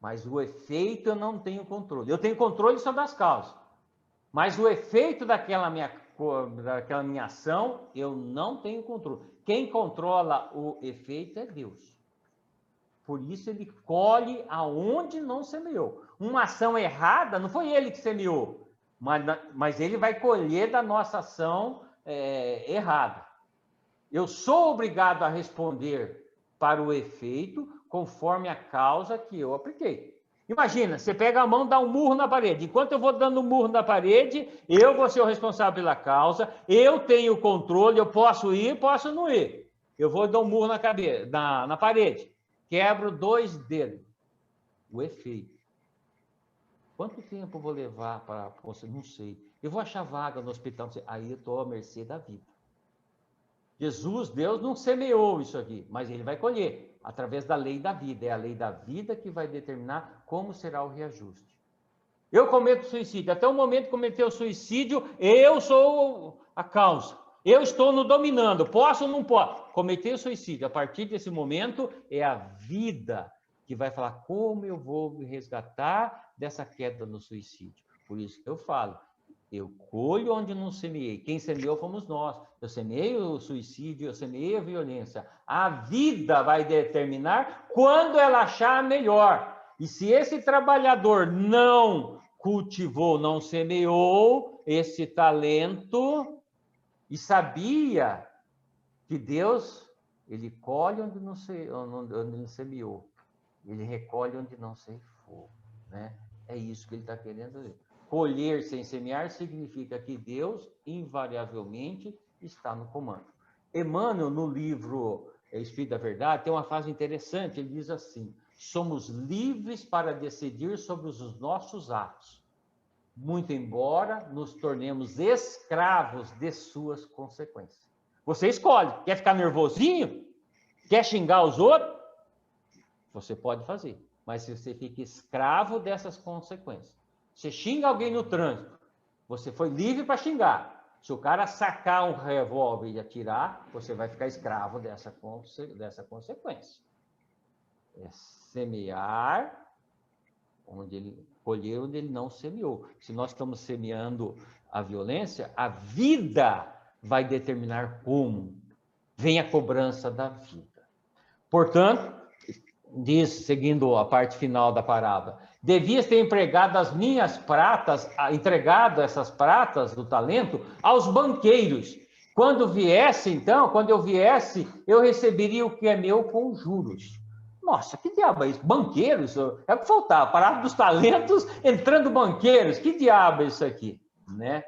Mas o efeito eu não tenho controle. Eu tenho controle sobre as causas. Mas o efeito daquela minha ação, eu não tenho controle. Quem controla o efeito é Deus. Por isso ele colhe aonde não semeou. Uma ação errada, não foi ele que semeou, mas ele vai colher da nossa ação errada. Eu sou obrigado a responder para o efeito conforme a causa que eu apliquei. Imagina, você pega a mão e dá um murro na parede. Enquanto eu vou dando um murro na parede, eu vou ser o responsável pela causa, eu tenho o controle, eu posso ir, posso não ir. Eu vou dar um murro na parede, quebro 2 dedos. O efeito. Quanto tempo eu vou levar para... Não sei. Eu vou achar vaga no hospital, aí eu estou à mercê da vida. Jesus, Deus, não semeou isso aqui, mas ele vai colher, através da lei da vida. É a lei da vida que vai determinar como será o reajuste. Eu cometo suicídio. Até o momento que cometer o suicídio, eu sou a causa. Eu estou no dominando. Posso ou não posso? Cometer o suicídio. A partir desse momento, é a vida que vai falar como eu vou me resgatar dessa queda no suicídio. Por isso que eu falo, eu colho onde não semeei. Quem semeou fomos nós. Eu semeei o suicídio, eu semeei a violência. A vida vai determinar quando ela achar melhor. E se esse trabalhador não cultivou, não semeou esse talento e sabia que Deus, ele colhe onde não semeou. Ele recolhe onde não ceifou, né? É isso que ele está querendo dizer. Colher sem semear significa que Deus, invariavelmente, está no comando. Emmanuel, no livro Espírito da Verdade, tem uma frase interessante. Ele diz assim: somos livres para decidir sobre os nossos atos, muito embora nos tornemos escravos de suas consequências. Você escolhe. Quer ficar nervosinho? Quer xingar os outros? Você pode fazer, mas se você fica escravo dessas consequências. Você xinga alguém no trânsito, você foi livre para xingar. Se o cara sacar um revólver e atirar, você vai ficar escravo dessa consequência. É semear colher onde ele não semeou. Se nós estamos semeando a violência, a vida vai determinar como. Vem a cobrança da vida. Portanto, diz, seguindo a parte final da parábola, devias ter entregado essas pratas do talento aos banqueiros. Quando eu viesse, eu receberia o que é meu com juros. Nossa, que diabo é isso? Banqueiros? É o que faltava, a parábola dos talentos entrando banqueiros. Que diabo é isso aqui? Né?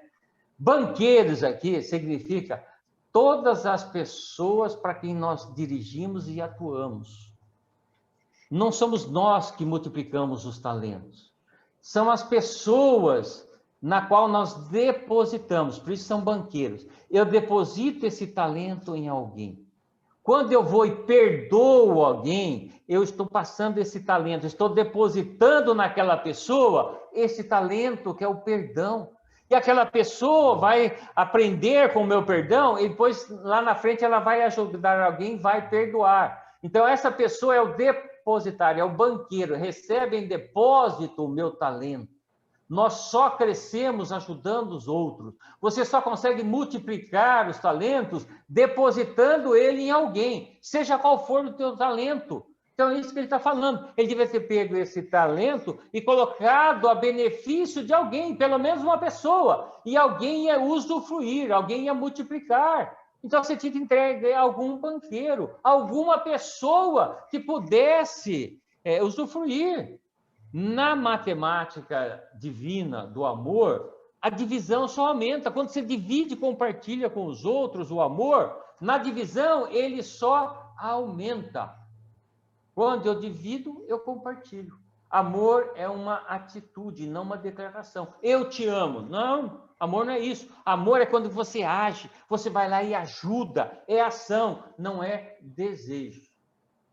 Banqueiros aqui significa todas as pessoas para quem nós dirigimos e atuamos. Não somos nós que multiplicamos os talentos. São as pessoas na qual nós depositamos. Por isso são banqueiros. Eu deposito esse talento em alguém. Quando eu vou e perdoo alguém, eu estou passando esse talento, estou depositando naquela pessoa esse talento que é o perdão. E aquela pessoa vai aprender com o meu perdão e depois lá na frente ela vai ajudar alguém, vai perdoar. Então essa pessoa é o depositário, é o banqueiro, recebe em depósito o meu talento. Nós só crescemos ajudando os outros. Você só consegue multiplicar os talentos depositando ele em alguém, seja qual for o teu talento. Então, é isso que ele está falando. Ele devia ter pego esse talento e colocado a benefício de alguém, pelo menos uma pessoa, e alguém ia usufruir, alguém ia multiplicar. Então, você tinha que entregar a algum banqueiro, alguma pessoa que pudesse usufruir. Na matemática divina do amor, a divisão só aumenta. Quando você divide e compartilha com os outros o amor, na divisão ele só aumenta. Quando eu divido, eu compartilho. Amor é uma atitude, não uma declaração. Eu te amo. Não, amor não é isso. Amor é quando você age, você vai lá e ajuda. É ação, não é desejo.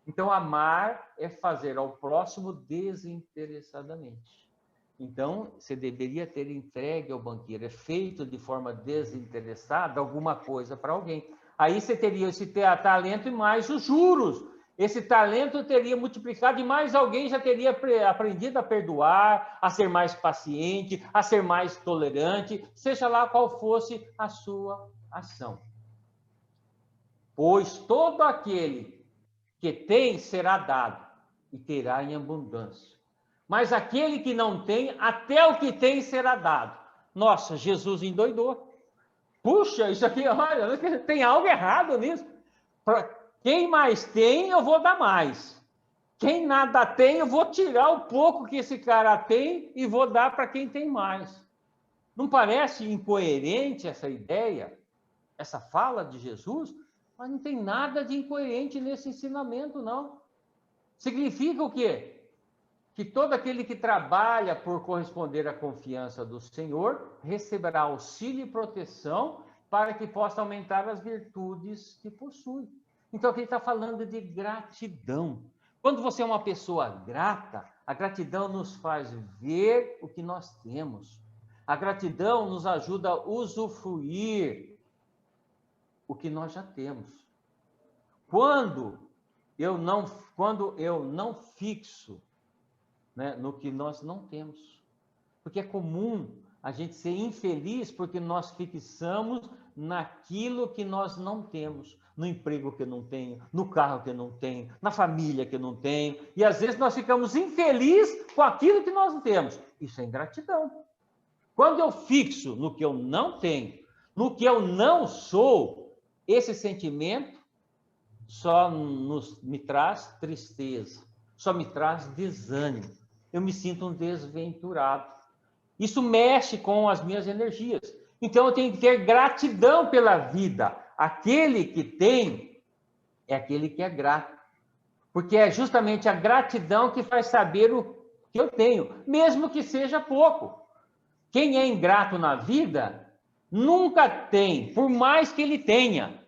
Então, amar é fazer ao próximo desinteressadamente. Então, você deveria ter entregue ao banqueiro, feito de forma desinteressada alguma coisa para alguém. Aí você teria esse talento e mais os juros. Esse talento teria multiplicado e mais alguém já teria aprendido a perdoar, a ser mais paciente, a ser mais tolerante, seja lá qual fosse a sua ação. Pois todo aquele que tem, será dado, e terá em abundância. Mas aquele que não tem, até o que tem será dado. Nossa, Jesus endoidou. Puxa, isso aqui, olha, tem algo errado nisso. Quem mais tem, eu vou dar mais. Quem nada tem, eu vou tirar o pouco que esse cara tem e vou dar para quem tem mais. Não parece incoerente essa ideia, essa fala de Jesus? Mas não tem nada de incoerente nesse ensinamento, não. Significa o quê? Que todo aquele que trabalha por corresponder à confiança do Senhor receberá auxílio e proteção para que possa aumentar as virtudes que possui. Então, aqui ele está falando de gratidão. Quando você é uma pessoa grata, a gratidão nos faz ver o que nós temos. A gratidão nos ajuda a usufruir o que nós já temos. Quando quando eu não fixo, né, no que nós não temos. Porque é comum a gente ser infeliz porque nós fixamos naquilo que nós não temos, no emprego que eu não tenho, no carro que eu não tenho, na família que eu não tenho, e às vezes nós ficamos infelizes com aquilo que nós não temos. Isso é ingratidão. Quando eu fixo no que eu não tenho, no que eu não sou, esse sentimento só me traz tristeza, só me traz desânimo. Eu me sinto um desventurado. Isso mexe com as minhas energias. Então, eu tenho que ter gratidão pela vida. Aquele que tem é aquele que é grato. Porque é justamente a gratidão que faz saber o que eu tenho, mesmo que seja pouco. Quem é ingrato na vida, nunca tem, por mais que ele tenha.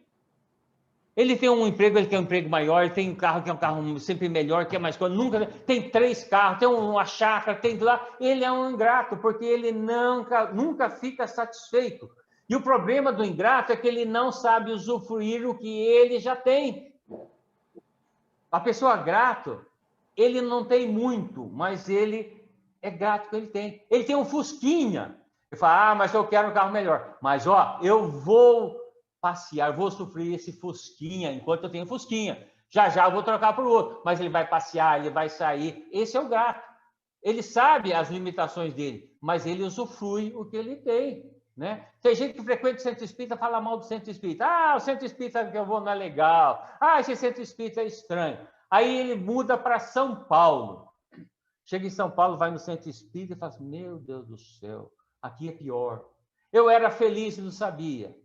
Ele tem um emprego, ele quer um emprego maior, ele tem um carro que é um carro sempre melhor, que é mais coisa, nunca tem 3 carros, tem uma chácara, tem lá, ele é um ingrato, porque ele nunca fica satisfeito. E o problema do ingrato é que ele não sabe usufruir o que ele já tem. A pessoa grato, ele não tem muito, mas ele é grato que ele tem. Ele tem um Fusquinha. Ele fala, mas eu quero um carro melhor. Mas, eu vou passear, vou sofrer esse Fusquinha enquanto eu tenho Fusquinha. Já eu vou trocar por outro, mas ele vai passear, ele vai sair. Esse é o grato. Ele sabe as limitações dele, mas ele usufrui o que ele tem, né? Tem gente que frequenta o centro espírita e fala mal do centro espírita. O centro espírita que eu vou não é legal. Esse centro espírita é estranho. Aí ele muda para São Paulo. Chega em São Paulo, vai no centro espírita e fala assim, meu Deus do céu, aqui é pior. Eu era feliz e não sabia.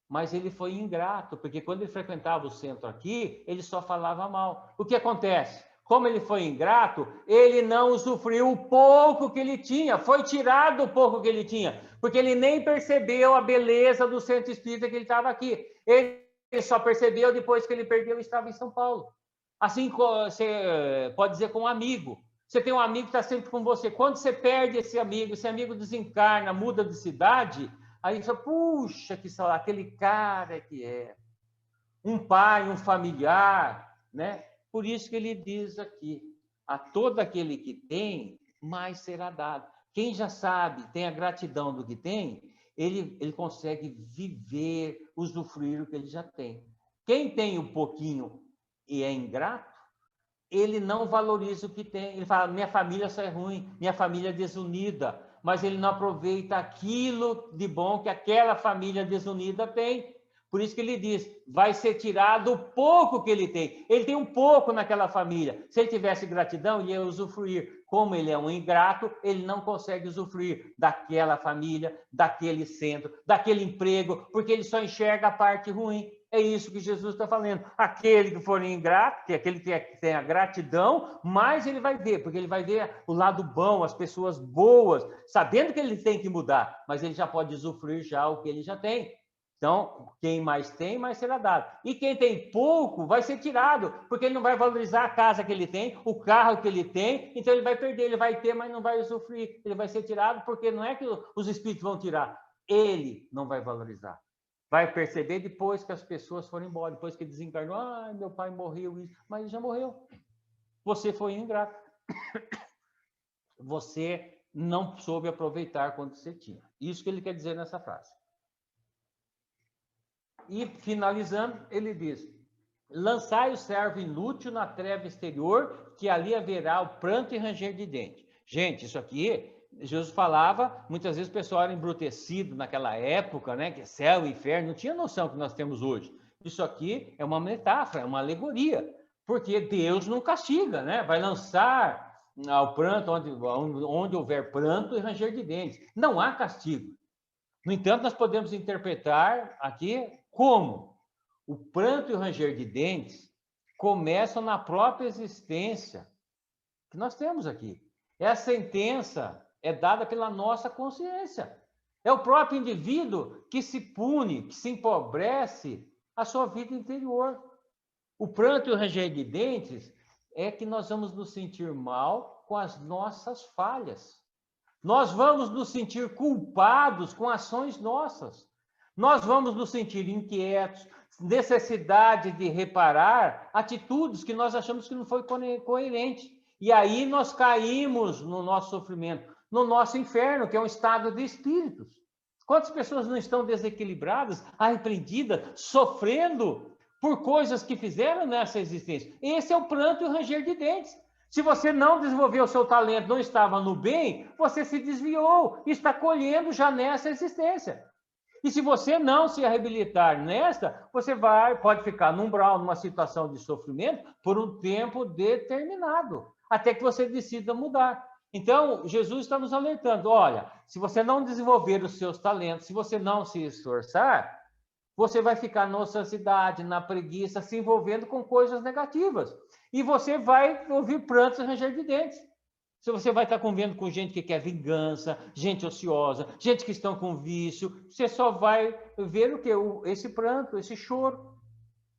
Mas ele foi ingrato, porque quando ele frequentava o centro aqui, ele só falava mal. O que acontece? Como ele foi ingrato, ele não usufruiu o pouco que ele tinha, foi tirado o pouco que ele tinha, porque ele nem percebeu a beleza do centro espírita que ele estava aqui. Ele só percebeu depois que ele perdeu e estava em São Paulo. Assim, você pode dizer com um amigo. Você tem um amigo que está sempre com você. Quando você perde esse amigo desencarna, muda de cidade, aí você fala, puxa, que saudade, aquele cara que é. Um pai, um familiar, né? Por isso que ele diz aqui, a todo aquele que tem, mais será dado. Quem já sabe, tem a gratidão do que tem, ele consegue viver, usufruir o que ele já tem. Quem tem um pouquinho e é ingrato, ele não valoriza o que tem. Ele fala, minha família só é ruim, minha família é desunida, mas ele não aproveita aquilo de bom que aquela família desunida tem. Por isso que ele diz, vai ser tirado o pouco que ele tem. Ele tem um pouco naquela família. Se ele tivesse gratidão, ele ia usufruir. Como ele é um ingrato, ele não consegue usufruir daquela família, daquele centro, daquele emprego, porque ele só enxerga a parte ruim. É isso que Jesus está falando. Aquele que for ingrato, que é aquele que tem a gratidão, mais ele vai ver, porque ele vai ver o lado bom, as pessoas boas, sabendo que ele tem que mudar, mas ele já pode usufruir já o que ele já tem. Então, quem mais tem, mais será dado. E quem tem pouco, vai ser tirado, porque ele não vai valorizar a casa que ele tem, o carro que ele tem, então ele vai perder, ele vai ter, mas não vai usufruir. Ele vai ser tirado, porque não é que os espíritos vão tirar, ele não vai valorizar. Vai perceber depois que as pessoas foram embora, depois que ele desencarnou, meu pai morreu, mas ele já morreu. Você foi ingrato. Você não soube aproveitar quando você tinha. Isso que ele quer dizer nessa frase. E, finalizando, ele diz, lançai o servo inútil na treva exterior, que ali haverá o pranto e ranger de dente. Gente, isso aqui, Jesus falava, muitas vezes o pessoal era embrutecido naquela época, né, que céu e inferno, não tinha noção que nós temos hoje. Isso aqui é uma metáfora, é uma alegoria, porque Deus não castiga, né? Vai lançar ao pranto, onde houver pranto e ranger de dentes. Não há castigo. No entanto, nós podemos interpretar aqui como o pranto e o ranger de dentes começam na própria existência que nós temos aqui. A sentença é dada pela nossa consciência. É o próprio indivíduo que se pune, que se empobrece a sua vida interior. O pranto e o ranger de dentes é que nós vamos nos sentir mal com as nossas falhas. Nós vamos nos sentir culpados com ações nossas. Nós vamos nos sentir inquietos, necessidade de reparar atitudes que nós achamos que não foi coerente. E aí nós caímos no nosso sofrimento, no nosso inferno, que é um estado de espíritos. Quantas pessoas não estão desequilibradas, arrependidas, sofrendo por coisas que fizeram nessa existência? Esse é o pranto e o ranger de dentes. Se você não desenvolveu o seu talento, não estava no bem, você se desviou e está colhendo já nessa existência. E se você não se reabilitar nesta, você pode ficar num umbral, numa situação de sofrimento, por um tempo determinado, até que você decida mudar. Então, Jesus está nos alertando, olha, se você não desenvolver os seus talentos, se você não se esforçar, você vai ficar na ociosidade, na preguiça, se envolvendo com coisas negativas. E você vai ouvir prantos e ranger de dentes. Se você vai estar convivendo com gente que quer vingança, gente ociosa, gente que estão com vício, você só vai ver o quê? Esse pranto, esse choro,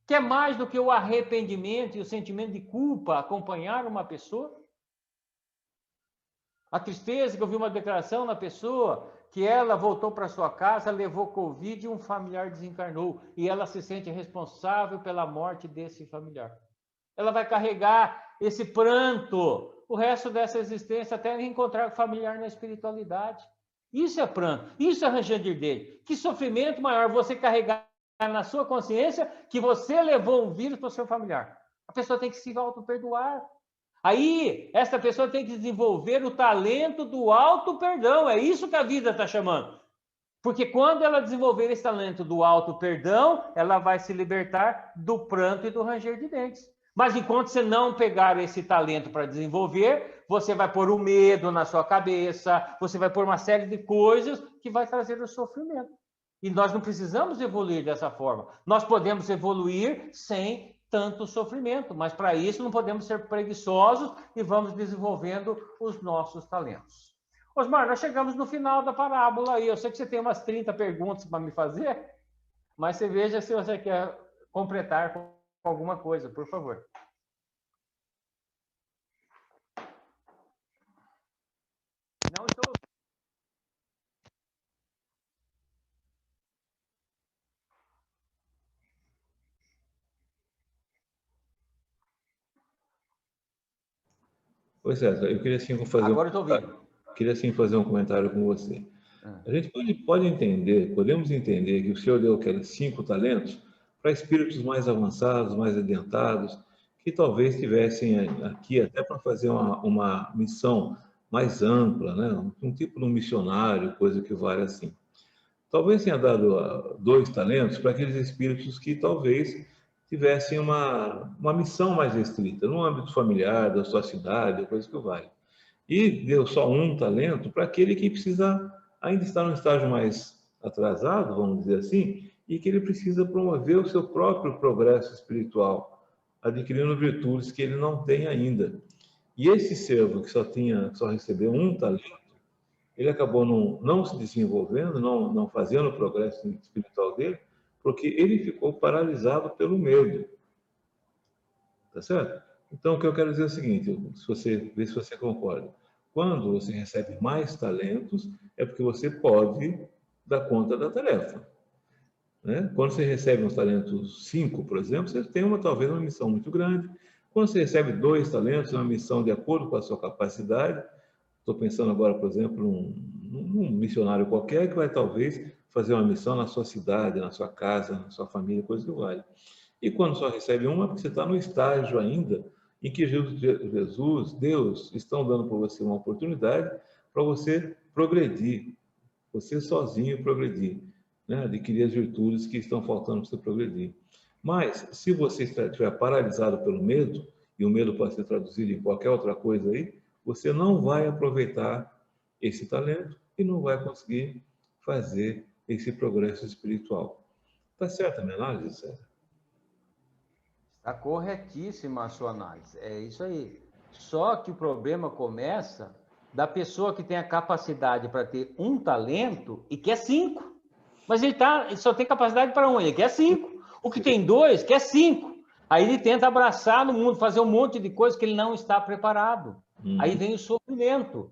que é mais do que o arrependimento e o sentimento de culpa acompanhar uma pessoa. A tristeza, que eu vi uma declaração na pessoa, que ela voltou para sua casa, levou Covid e um familiar desencarnou, e ela se sente responsável pela morte desse familiar. Ela vai carregar esse pranto o resto dessa existência, até encontrar o familiar na espiritualidade. Isso é pranto, isso é ranger de dente. Que sofrimento maior você carregar na sua consciência que você levou um vírus para o seu familiar. A pessoa tem que se auto-perdoar. Aí, essa pessoa tem que desenvolver o talento do auto-perdão. É isso que a vida está chamando. Porque quando ela desenvolver esse talento do auto-perdão, ela vai se libertar do pranto e do ranger de dentes. Mas enquanto você não pegar esse talento para desenvolver, você vai pôr o medo na sua cabeça, você vai pôr uma série de coisas que vai trazer o sofrimento. E nós não precisamos evoluir dessa forma. Nós podemos evoluir sem tanto sofrimento, mas para isso não podemos ser preguiçosos e vamos desenvolvendo os nossos talentos. Osmar, nós chegamos no final da parábola aí. Eu sei que você tem umas 30 perguntas para me fazer, mas você veja se você quer completar com alguma coisa, por favor. Não estou... Oi, César, eu queria sim Agora eu estou ouvindo. Queria sim fazer um comentário com você. A gente podemos entender que o Senhor deu aqueles 5 talentos para espíritos mais avançados, mais adiantados, que talvez tivessem aqui até para fazer uma missão mais ampla, né? Um tipo de um missionário, coisa que vale assim. Talvez tenha dado 2 talentos para aqueles espíritos que talvez tivessem uma missão mais restrita, no âmbito familiar, da sua cidade, coisa que vale. E deu só 1 talento para aquele que precisa ainda estar num estágio mais atrasado, vamos dizer assim, e que ele precisa promover o seu próprio progresso espiritual, adquirindo virtudes que ele não tem ainda. E esse servo que só recebeu 1 talento, ele acabou não se desenvolvendo, não fazendo o progresso espiritual dele, porque ele ficou paralisado pelo medo. Tá certo? Então, o que eu quero dizer é o seguinte, vê se você concorda. Quando você recebe mais talentos, é porque você pode dar conta da tarefa. Né? Quando você recebe uns talentos 5, por exemplo, você tem talvez uma missão muito grande. Quando você recebe 2 talentos, uma missão de acordo com a sua capacidade. Estou pensando agora, por exemplo, num missionário qualquer que vai talvez fazer uma missão na sua cidade, na sua casa, na sua família, coisa que vale. E quando só recebe uma, porque você está no estágio ainda em que Jesus, Deus, estão dando para você uma oportunidade para você progredir, você sozinho progredir, né? Adquirir as virtudes que estão faltando para você progredir. Mas, se você estiver paralisado pelo medo, e o medo pode ser traduzido em qualquer outra coisa aí, você não vai aproveitar esse talento e não vai conseguir fazer esse progresso espiritual. Está certa a minha análise, César? Está corretíssima a sua análise. É isso aí. Só que o problema começa da pessoa que tem a capacidade para ter 1 talento e quer 5. Mas ele só tem capacidade para 1, ele quer 5. O que tem 2 quer 5. Aí ele tenta abraçar no mundo, fazer um monte de coisa que ele não está preparado. Aí vem o sofrimento.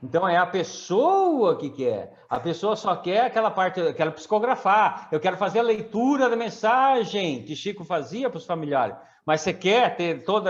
Então é a pessoa que quer. A pessoa só quer aquela parte, eu quero psicografar, eu quero fazer a leitura da mensagem que Chico fazia para os familiares. Mas você quer ter todo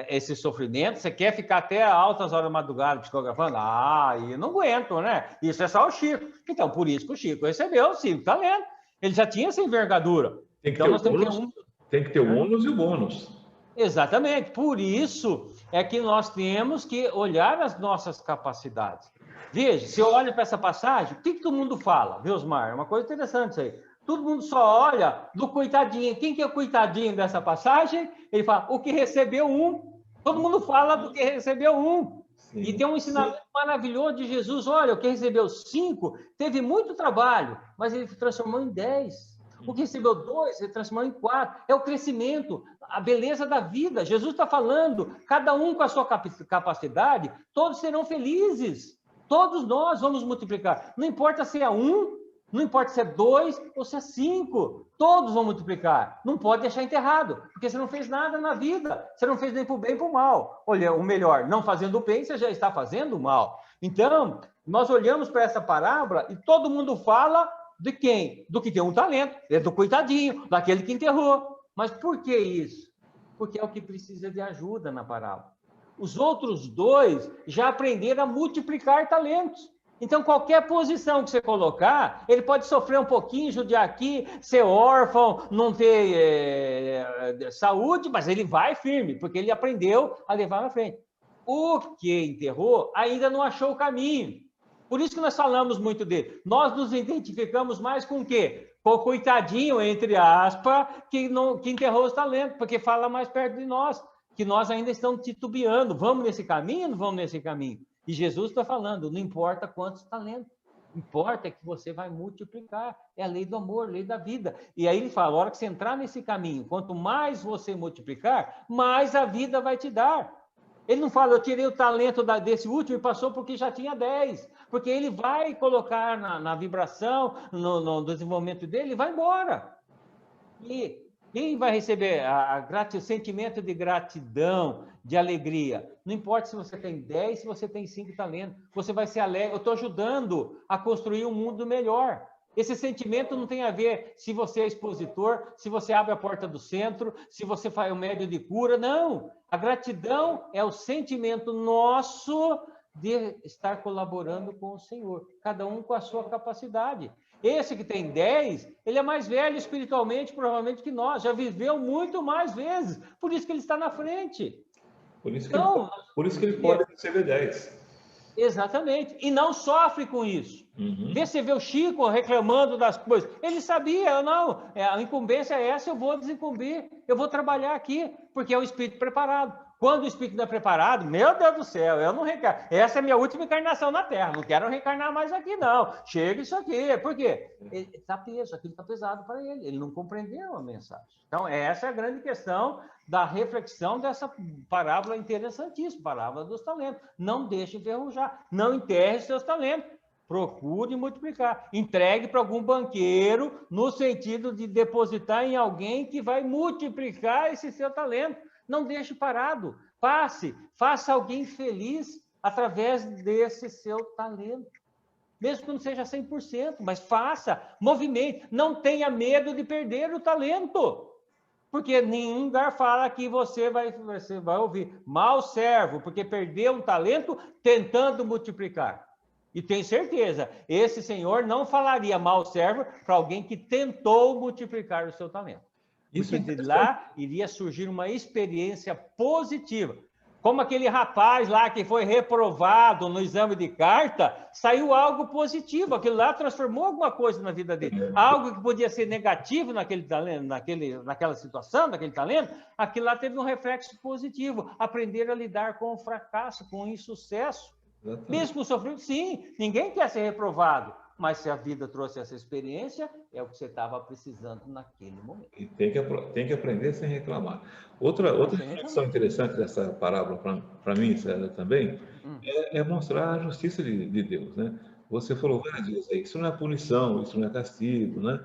esse sofrimento? Você quer ficar até altas horas da madrugada psicografando? Ah, eu não aguento, né? Isso é só o Chico. Então, por isso que o Chico recebeu o 5 talentos. Ele já tinha essa envergadura. Tem que Então, ter nós o temos que ter ônus, tem que ter o ônus e o bônus. Exatamente. Por isso é que nós temos que olhar as nossas capacidades. Veja, se eu olho para essa passagem, o que todo mundo fala, viu, Osmar? É uma coisa interessante isso aí. Todo mundo só olha do coitadinho. Quem que é o coitadinho dessa passagem? Ele fala, o que recebeu um. Todo mundo fala do que recebeu um. Sim. E tem um ensinamento maravilhoso de Jesus. Olha, o que recebeu 5 teve muito trabalho, mas ele transformou em 10. O que recebeu 2, ele transformou em 4. É o crescimento, a beleza da vida. Jesus está falando, cada um com a sua capacidade, todos serão felizes. Todos nós vamos multiplicar. Não importa se é 1, não importa se é 2 ou se é 5. Todos vão multiplicar. Não pode deixar enterrado, porque você não fez nada na vida. Você não fez nem para o bem nem para o mal. Olha, o melhor, não fazendo o bem, você já está fazendo o mal. Então, nós olhamos para essa parábola e todo mundo fala de quem? Do que tem um talento. É do coitadinho, daquele que enterrou. Mas por que isso? Porque é o que precisa de ajuda na parábola. Os outros 2 já aprenderam a multiplicar talentos. Então, qualquer posição que você colocar, ele pode sofrer um pouquinho, judiar aqui, ser órfão, não ter saúde, mas ele vai firme, porque ele aprendeu a levar na frente. O que enterrou ainda não achou o caminho. Por isso que nós falamos muito dele. Nós nos identificamos mais com o quê? Com o coitadinho, entre aspas, que enterrou os talentos, porque fala mais perto de nós, que nós ainda estamos titubeando. Vamos nesse caminho ou não vamos nesse caminho? E Jesus está falando, não importa quantos talentos, importa é que você vai multiplicar. É a lei do amor, a lei da vida. E aí ele fala, a hora que você entrar nesse caminho, quanto mais você multiplicar, mais a vida vai te dar. Ele não fala, eu tirei o talento desse último e passou porque já tinha 10. Porque ele vai colocar na vibração, no desenvolvimento dele, e vai embora. E quem vai receber o sentimento de gratidão, de alegria? Não importa se você tem 10, se você tem 5 talentos. Você vai ser alegre. Eu estou ajudando a construir um mundo melhor. Esse sentimento não tem a ver se você é expositor, se você abre a porta do centro, se você faz o médio de cura. Não. A gratidão é o sentimento nosso de estar colaborando com o Senhor. Cada um com a sua capacidade. Esse que tem 10, ele é mais velho espiritualmente, provavelmente, que nós. Já viveu muito mais vezes. Por isso que ele está na frente. Por isso que ele pode receber 10. Exatamente. E não sofre com isso. Você vê o Chico reclamando das coisas. Ele sabia, não, a incumbência é essa, eu vou desincumbir, eu vou trabalhar aqui, porque é o espírito preparado. Quando o espírito não é preparado, meu Deus do céu, eu não reencarno. Essa é a minha última encarnação na Terra, não quero reencarnar mais aqui, não. Chega isso aqui. Por quê? Ele está peso, aquilo está pesado para ele, ele não compreendeu a mensagem. Então, essa é a grande questão da reflexão dessa parábola interessantíssima, parábola dos talentos. Não deixe enferrujar, não enterre seus talentos. Procure multiplicar. Entregue para algum banqueiro, no sentido de depositar em alguém que vai multiplicar esse seu talento. Não deixe parado. Faça alguém feliz através desse seu talento. Mesmo que não seja 100%, mas faça, movimente. Não tenha medo de perder o talento. Porque nenhum lugar fala que você vai ouvir mau servo, porque perdeu um talento tentando multiplicar. E tenho certeza, esse senhor não falaria mau servo para alguém que tentou multiplicar o seu talento. Porque de lá iria surgir uma experiência positiva. Como aquele rapaz lá que foi reprovado no exame de carta, saiu algo positivo. Aquilo lá transformou alguma coisa na vida dele. Algo que podia ser negativo naquele talento, naquela situação, naquele talento, aquilo lá teve um reflexo positivo. Aprender a lidar com o fracasso, com o insucesso. Exatamente. Mesmo com o sofrimento, sim, ninguém quer ser reprovado. Mas se a vida trouxe essa experiência, é o que você estava precisando naquele momento. E tem que aprender sem reclamar. Outra reflexão interessante dessa parábola, para mim, César, também, é mostrar a justiça de Deus, né? Você falou várias vezes aí, isso não é punição, isso não é castigo, né?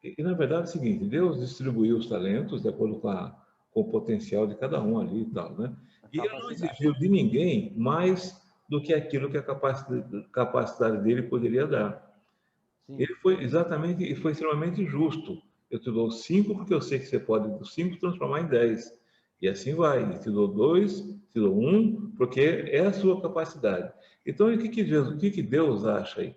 E na verdade é o seguinte, Deus distribuiu os talentos de acordo com o potencial de cada um ali e tal, né? E ele não exigiu de ninguém mais do que aquilo que a capacidade dele poderia dar. Sim. Ele foi extremamente justo. Eu te dou 5 porque eu sei que você pode dos 5 transformar em 10. E assim vai. Eu te dou 2, te dou 1, porque é a sua capacidade. Então, o que Deus acha aí?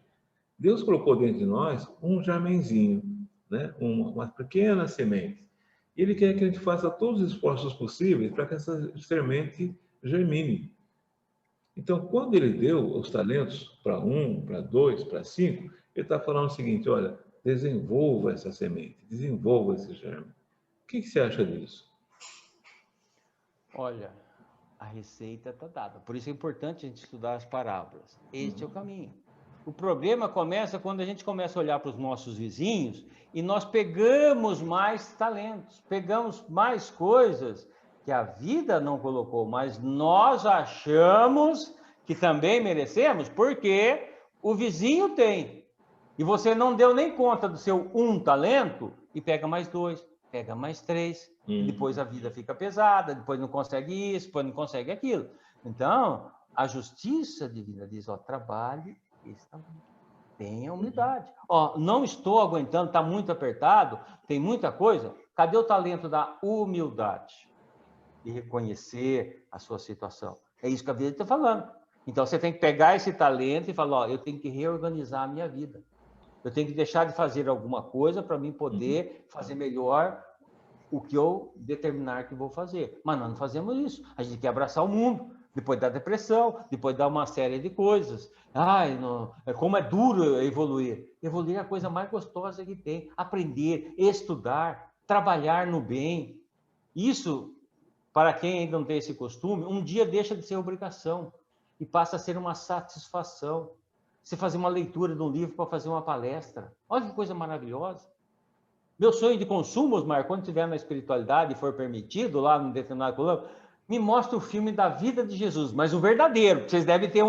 Deus colocou dentro de nós um germenzinho, né? Uma pequena semente. Ele quer que a gente faça todos os esforços possíveis para que essa semente germine. Então, quando ele deu os talentos para 1, para 2, para 5, ele está falando o seguinte: olha, desenvolva essa semente, desenvolva esse germe. O que você acha disso? Olha, a receita está dada. Por isso é importante a gente estudar as parábolas. Este é o caminho. O problema começa quando a gente começa a olhar para os nossos vizinhos e nós pegamos mais talentos, pegamos mais coisas que a vida não colocou, mas nós achamos que também merecemos, porque o vizinho tem. E você não deu nem conta do seu talento e pega mais 2, pega mais 3, e depois a vida fica pesada, depois não consegue isso, depois não consegue aquilo. Então, a justiça divina diz, trabalhe, tenha humildade. Não estou aguentando, está muito apertado, tem muita coisa. Cadê o talento da humildade? E reconhecer a sua situação. É isso que a vida está falando. Então, você tem que pegar esse talento e falar, eu tenho que reorganizar a minha vida. Eu tenho que deixar de fazer alguma coisa para mim poder fazer melhor o que eu determinar que vou fazer. Mas nós não fazemos isso. A gente quer abraçar o mundo, depois da depressão, depois dá uma série de coisas. Como é duro evoluir. Evoluir é a coisa mais gostosa que tem. Aprender, estudar, trabalhar no bem. Isso, para quem ainda não tem esse costume, um dia deixa de ser obrigação e passa a ser uma satisfação. Você fazer uma leitura de um livro para fazer uma palestra. Olha que coisa maravilhosa. Meu sonho de consumo, Osmar, quando estiver na espiritualidade e for permitido, lá no determinado colônia, me mostra o filme da vida de Jesus, mas o verdadeiro. Vocês devem ter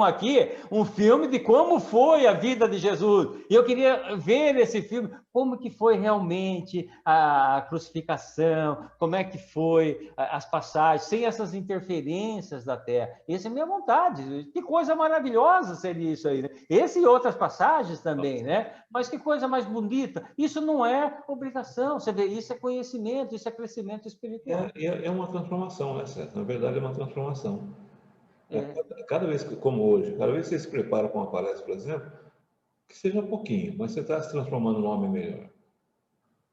um filme de como foi a vida de Jesus. E eu queria ver esse filme, como que foi realmente a crucificação, como é que foi as passagens, sem essas interferências da terra. Essa é a minha vontade. Que coisa maravilhosa seria isso aí, né? Esse e outras passagens também, né? Mas que coisa mais bonita. Isso não é obrigação. Você vê, isso é conhecimento, isso é crescimento espiritual. É uma transformação, né, César? Na verdade, é uma transformação. Cada vez, como hoje, cada vez que você se prepara para uma palestra, por exemplo, que seja pouquinho, mas você está se transformando num homem melhor.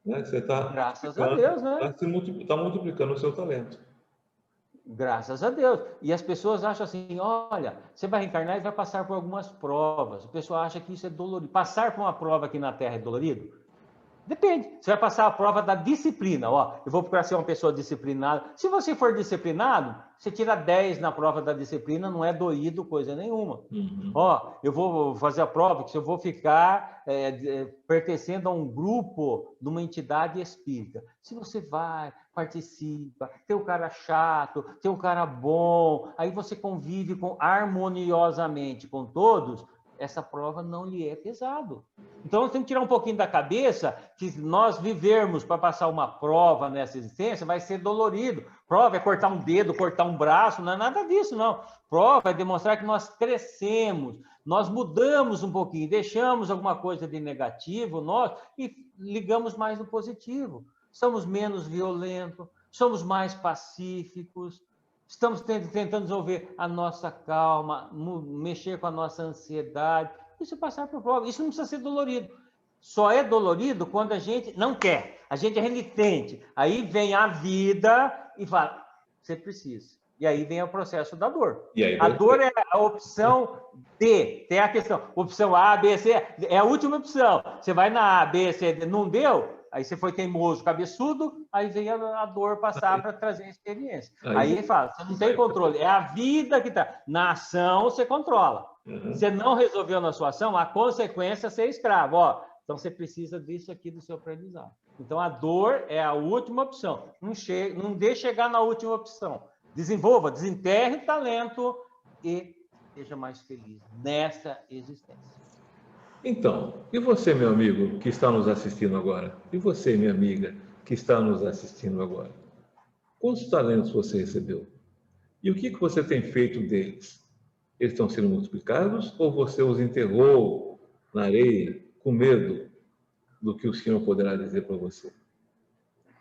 Né? Você está Graças a Deus, né? Está multiplicando o seu talento. Graças a Deus. E as pessoas acham assim, olha, você vai reencarnar e vai passar por algumas provas. O pessoal acha que isso é dolorido. Passar por uma prova aqui na Terra é dolorido? Depende. Você vai passar a prova da disciplina. Eu vou procurar ser uma pessoa disciplinada. Se você for disciplinado, você tira 10 na prova da disciplina, não é doído coisa nenhuma. Eu vou fazer a prova que se eu vou ficar pertencendo a um grupo, de uma entidade espírita. Se você vai, participa, tem um cara chato, tem um cara bom, aí você convive harmoniosamente com todos, essa prova não lhe é pesado. Então, nós temos que tirar um pouquinho da cabeça que nós vivermos para passar uma prova nessa existência vai ser dolorido. Prova é cortar um dedo, cortar um braço, não é nada disso, não. Prova é demonstrar que nós crescemos, nós mudamos um pouquinho, deixamos alguma coisa de negativo e ligamos mais no positivo. Somos menos violentos, somos mais pacíficos, estamos tentando desenvolver a nossa calma, mexer com a nossa ansiedade. Isso é passar por prova. Isso não precisa ser dolorido. Só é dolorido quando a gente não quer. A gente é renitente. Aí vem a vida e fala, você precisa. E aí vem o processo da dor. A dor é a opção D. Tem a questão. Opção A, B, C. É a última opção. Você vai na A, B, C, D. Não deu? Aí você foi teimoso, cabeçudo, aí vem a dor passar para trazer a experiência. Aí ele fala, você não tem controle, é a vida que está. Na ação, você controla. Você não resolveu na sua ação, a consequência é ser escravo. Então, você precisa disso aqui do seu aprendizado. Então, a dor é a última opção. Não deixe chegar na última opção. Desenvolva, desenterre o talento e seja mais feliz nessa existência. Então, e você, meu amigo, que está nos assistindo agora? E você, minha amiga, que está nos assistindo agora? Quantos talentos você recebeu? E o que você tem feito deles? eles estão sendo multiplicados ou você os enterrou na areia com medo do que o Senhor poderá dizer para você?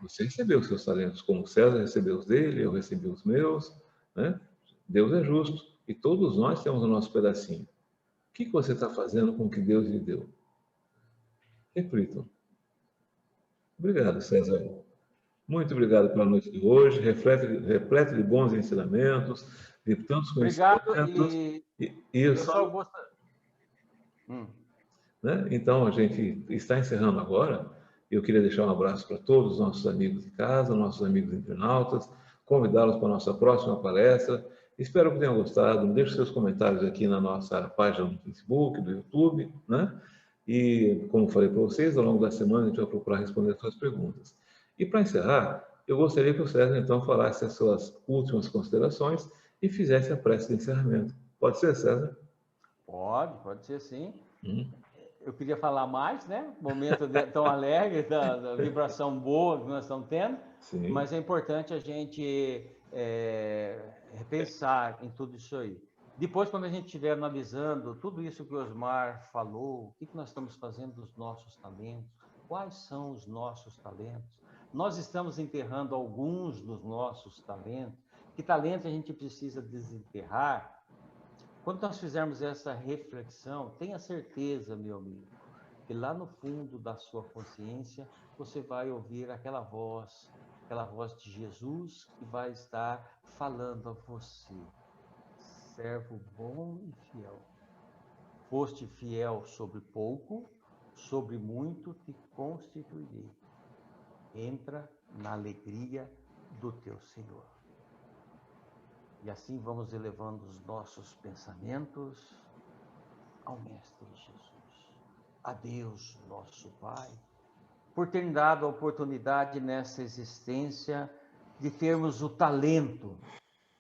Você recebeu os seus talentos, como César recebeu os dele, eu recebi os meus, né? Deus é justo e todos nós temos o nosso pedacinho. O que você está fazendo com o que Deus lhe deu? Reflitam. Obrigado, César. Muito obrigado pela noite de hoje, repleto de bons ensinamentos, de tantos Obrigado conhecimentos. eu só gosto... Né? Então, a gente está encerrando agora. Eu queria deixar um abraço para todos os nossos amigos de casa, nossos amigos internautas, convidá-los para a nossa próxima palestra. Espero que tenham gostado. Deixe seus comentários aqui na nossa página do Facebook, do YouTube, né? E, como falei para vocês, ao longo da semana a gente vai procurar responder as suas perguntas. E, para encerrar, eu gostaria que o César, então, falasse as suas últimas considerações e fizesse a prece de encerramento. Pode ser, César? Pode ser sim. Eu queria falar mais, né? Momento tão alegre, da vibração boa que nós estamos tendo, sim, mas é importante a gente repensar em tudo isso aí. Depois, quando a gente estiver analisando tudo isso que o Osmar falou, o que nós estamos fazendo dos nossos talentos, quais são os nossos talentos, nós estamos enterrando alguns dos nossos talentos, que talento a gente precisa desenterrar. Quando nós fizermos essa reflexão, tenha certeza, meu amigo, que lá no fundo da sua consciência, você vai ouvir aquela voz de Jesus que vai estar falando a você. Servo bom e fiel. Foste fiel sobre pouco, sobre muito te constituirei. Entra na alegria do teu Senhor. E assim vamos elevando os nossos pensamentos ao Mestre Jesus. A Deus, nosso Pai, por ter dado a oportunidade nessa existência de termos o talento,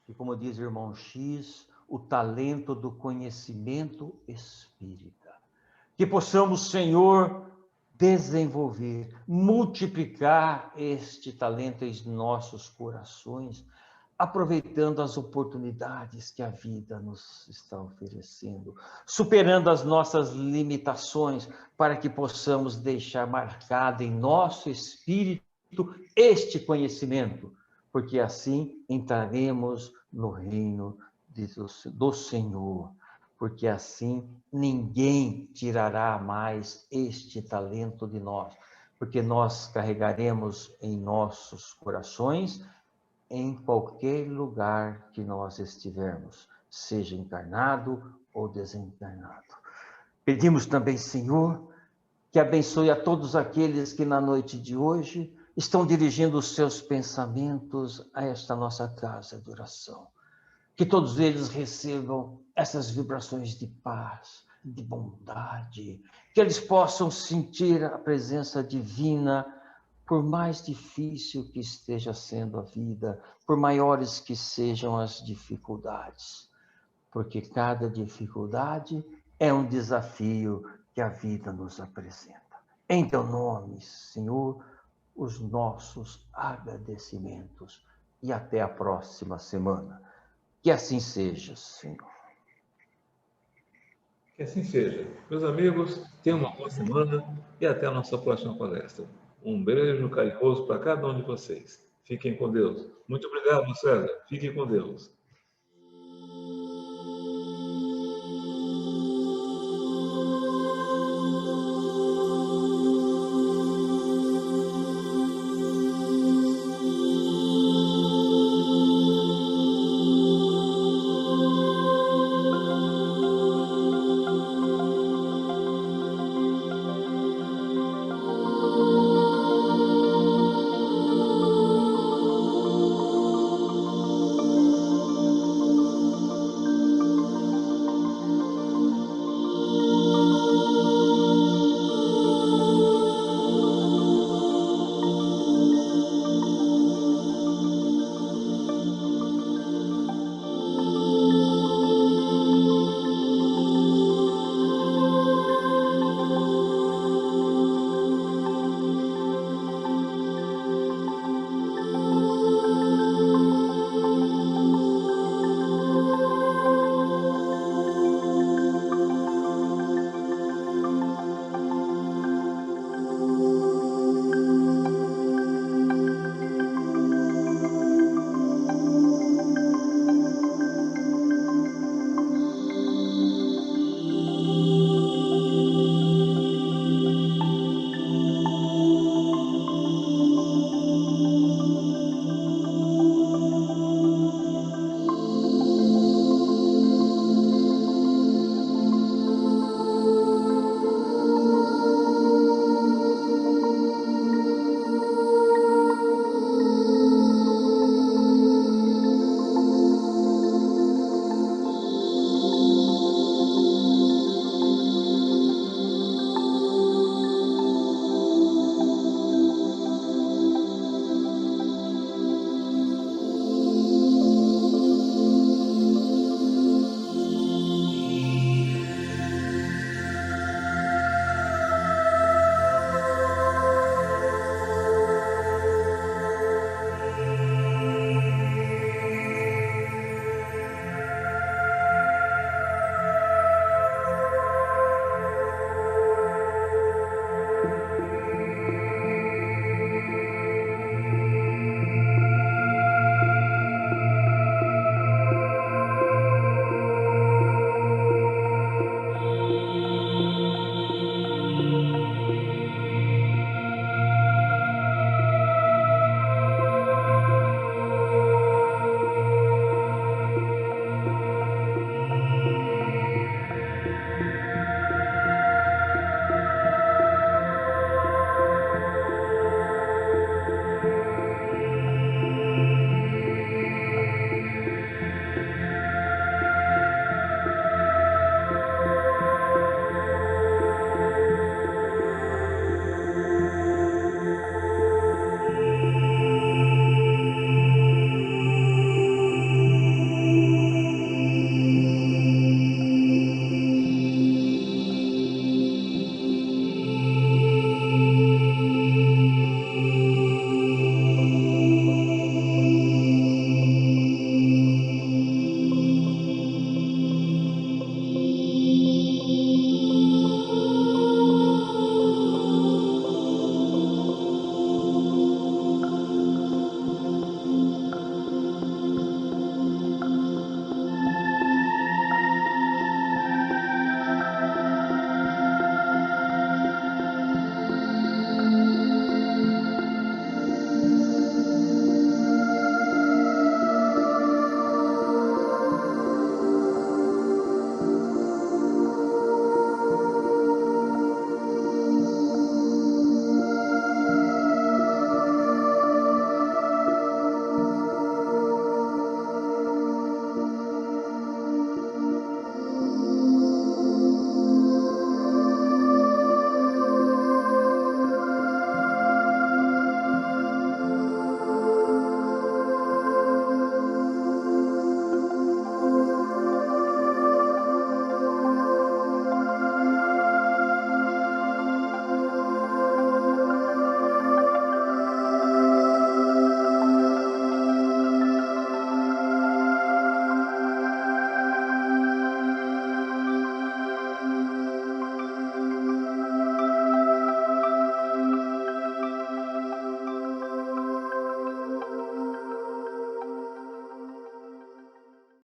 e como diz o irmão X, o talento do conhecimento espírita. Que possamos, Senhor, desenvolver, multiplicar este talento em nossos corações, aproveitando as oportunidades que a vida nos está oferecendo, superando as nossas limitações, para que possamos deixar marcado em nosso espírito este conhecimento, porque assim entraremos no reino do Senhor, porque assim ninguém tirará mais este talento de nós, porque nós carregaremos em nossos corações em qualquer lugar que nós estivermos, seja encarnado ou desencarnado. Pedimos também, Senhor, que abençoe a todos aqueles que na noite de hoje estão dirigindo os seus pensamentos a esta nossa casa de oração. Que todos eles recebam essas vibrações de paz, de bondade, que eles possam sentir a presença divina, por mais difícil que esteja sendo a vida, por maiores que sejam as dificuldades, porque cada dificuldade é um desafio que a vida nos apresenta. Em teu nome, Senhor, os nossos agradecimentos e até a próxima semana. Que assim seja, Senhor. Que assim seja. Meus amigos, tenham uma boa semana e até a nossa próxima palestra. Um beijo carinhoso para cada um de vocês. Fiquem com Deus. Muito obrigado, César. Fiquem com Deus.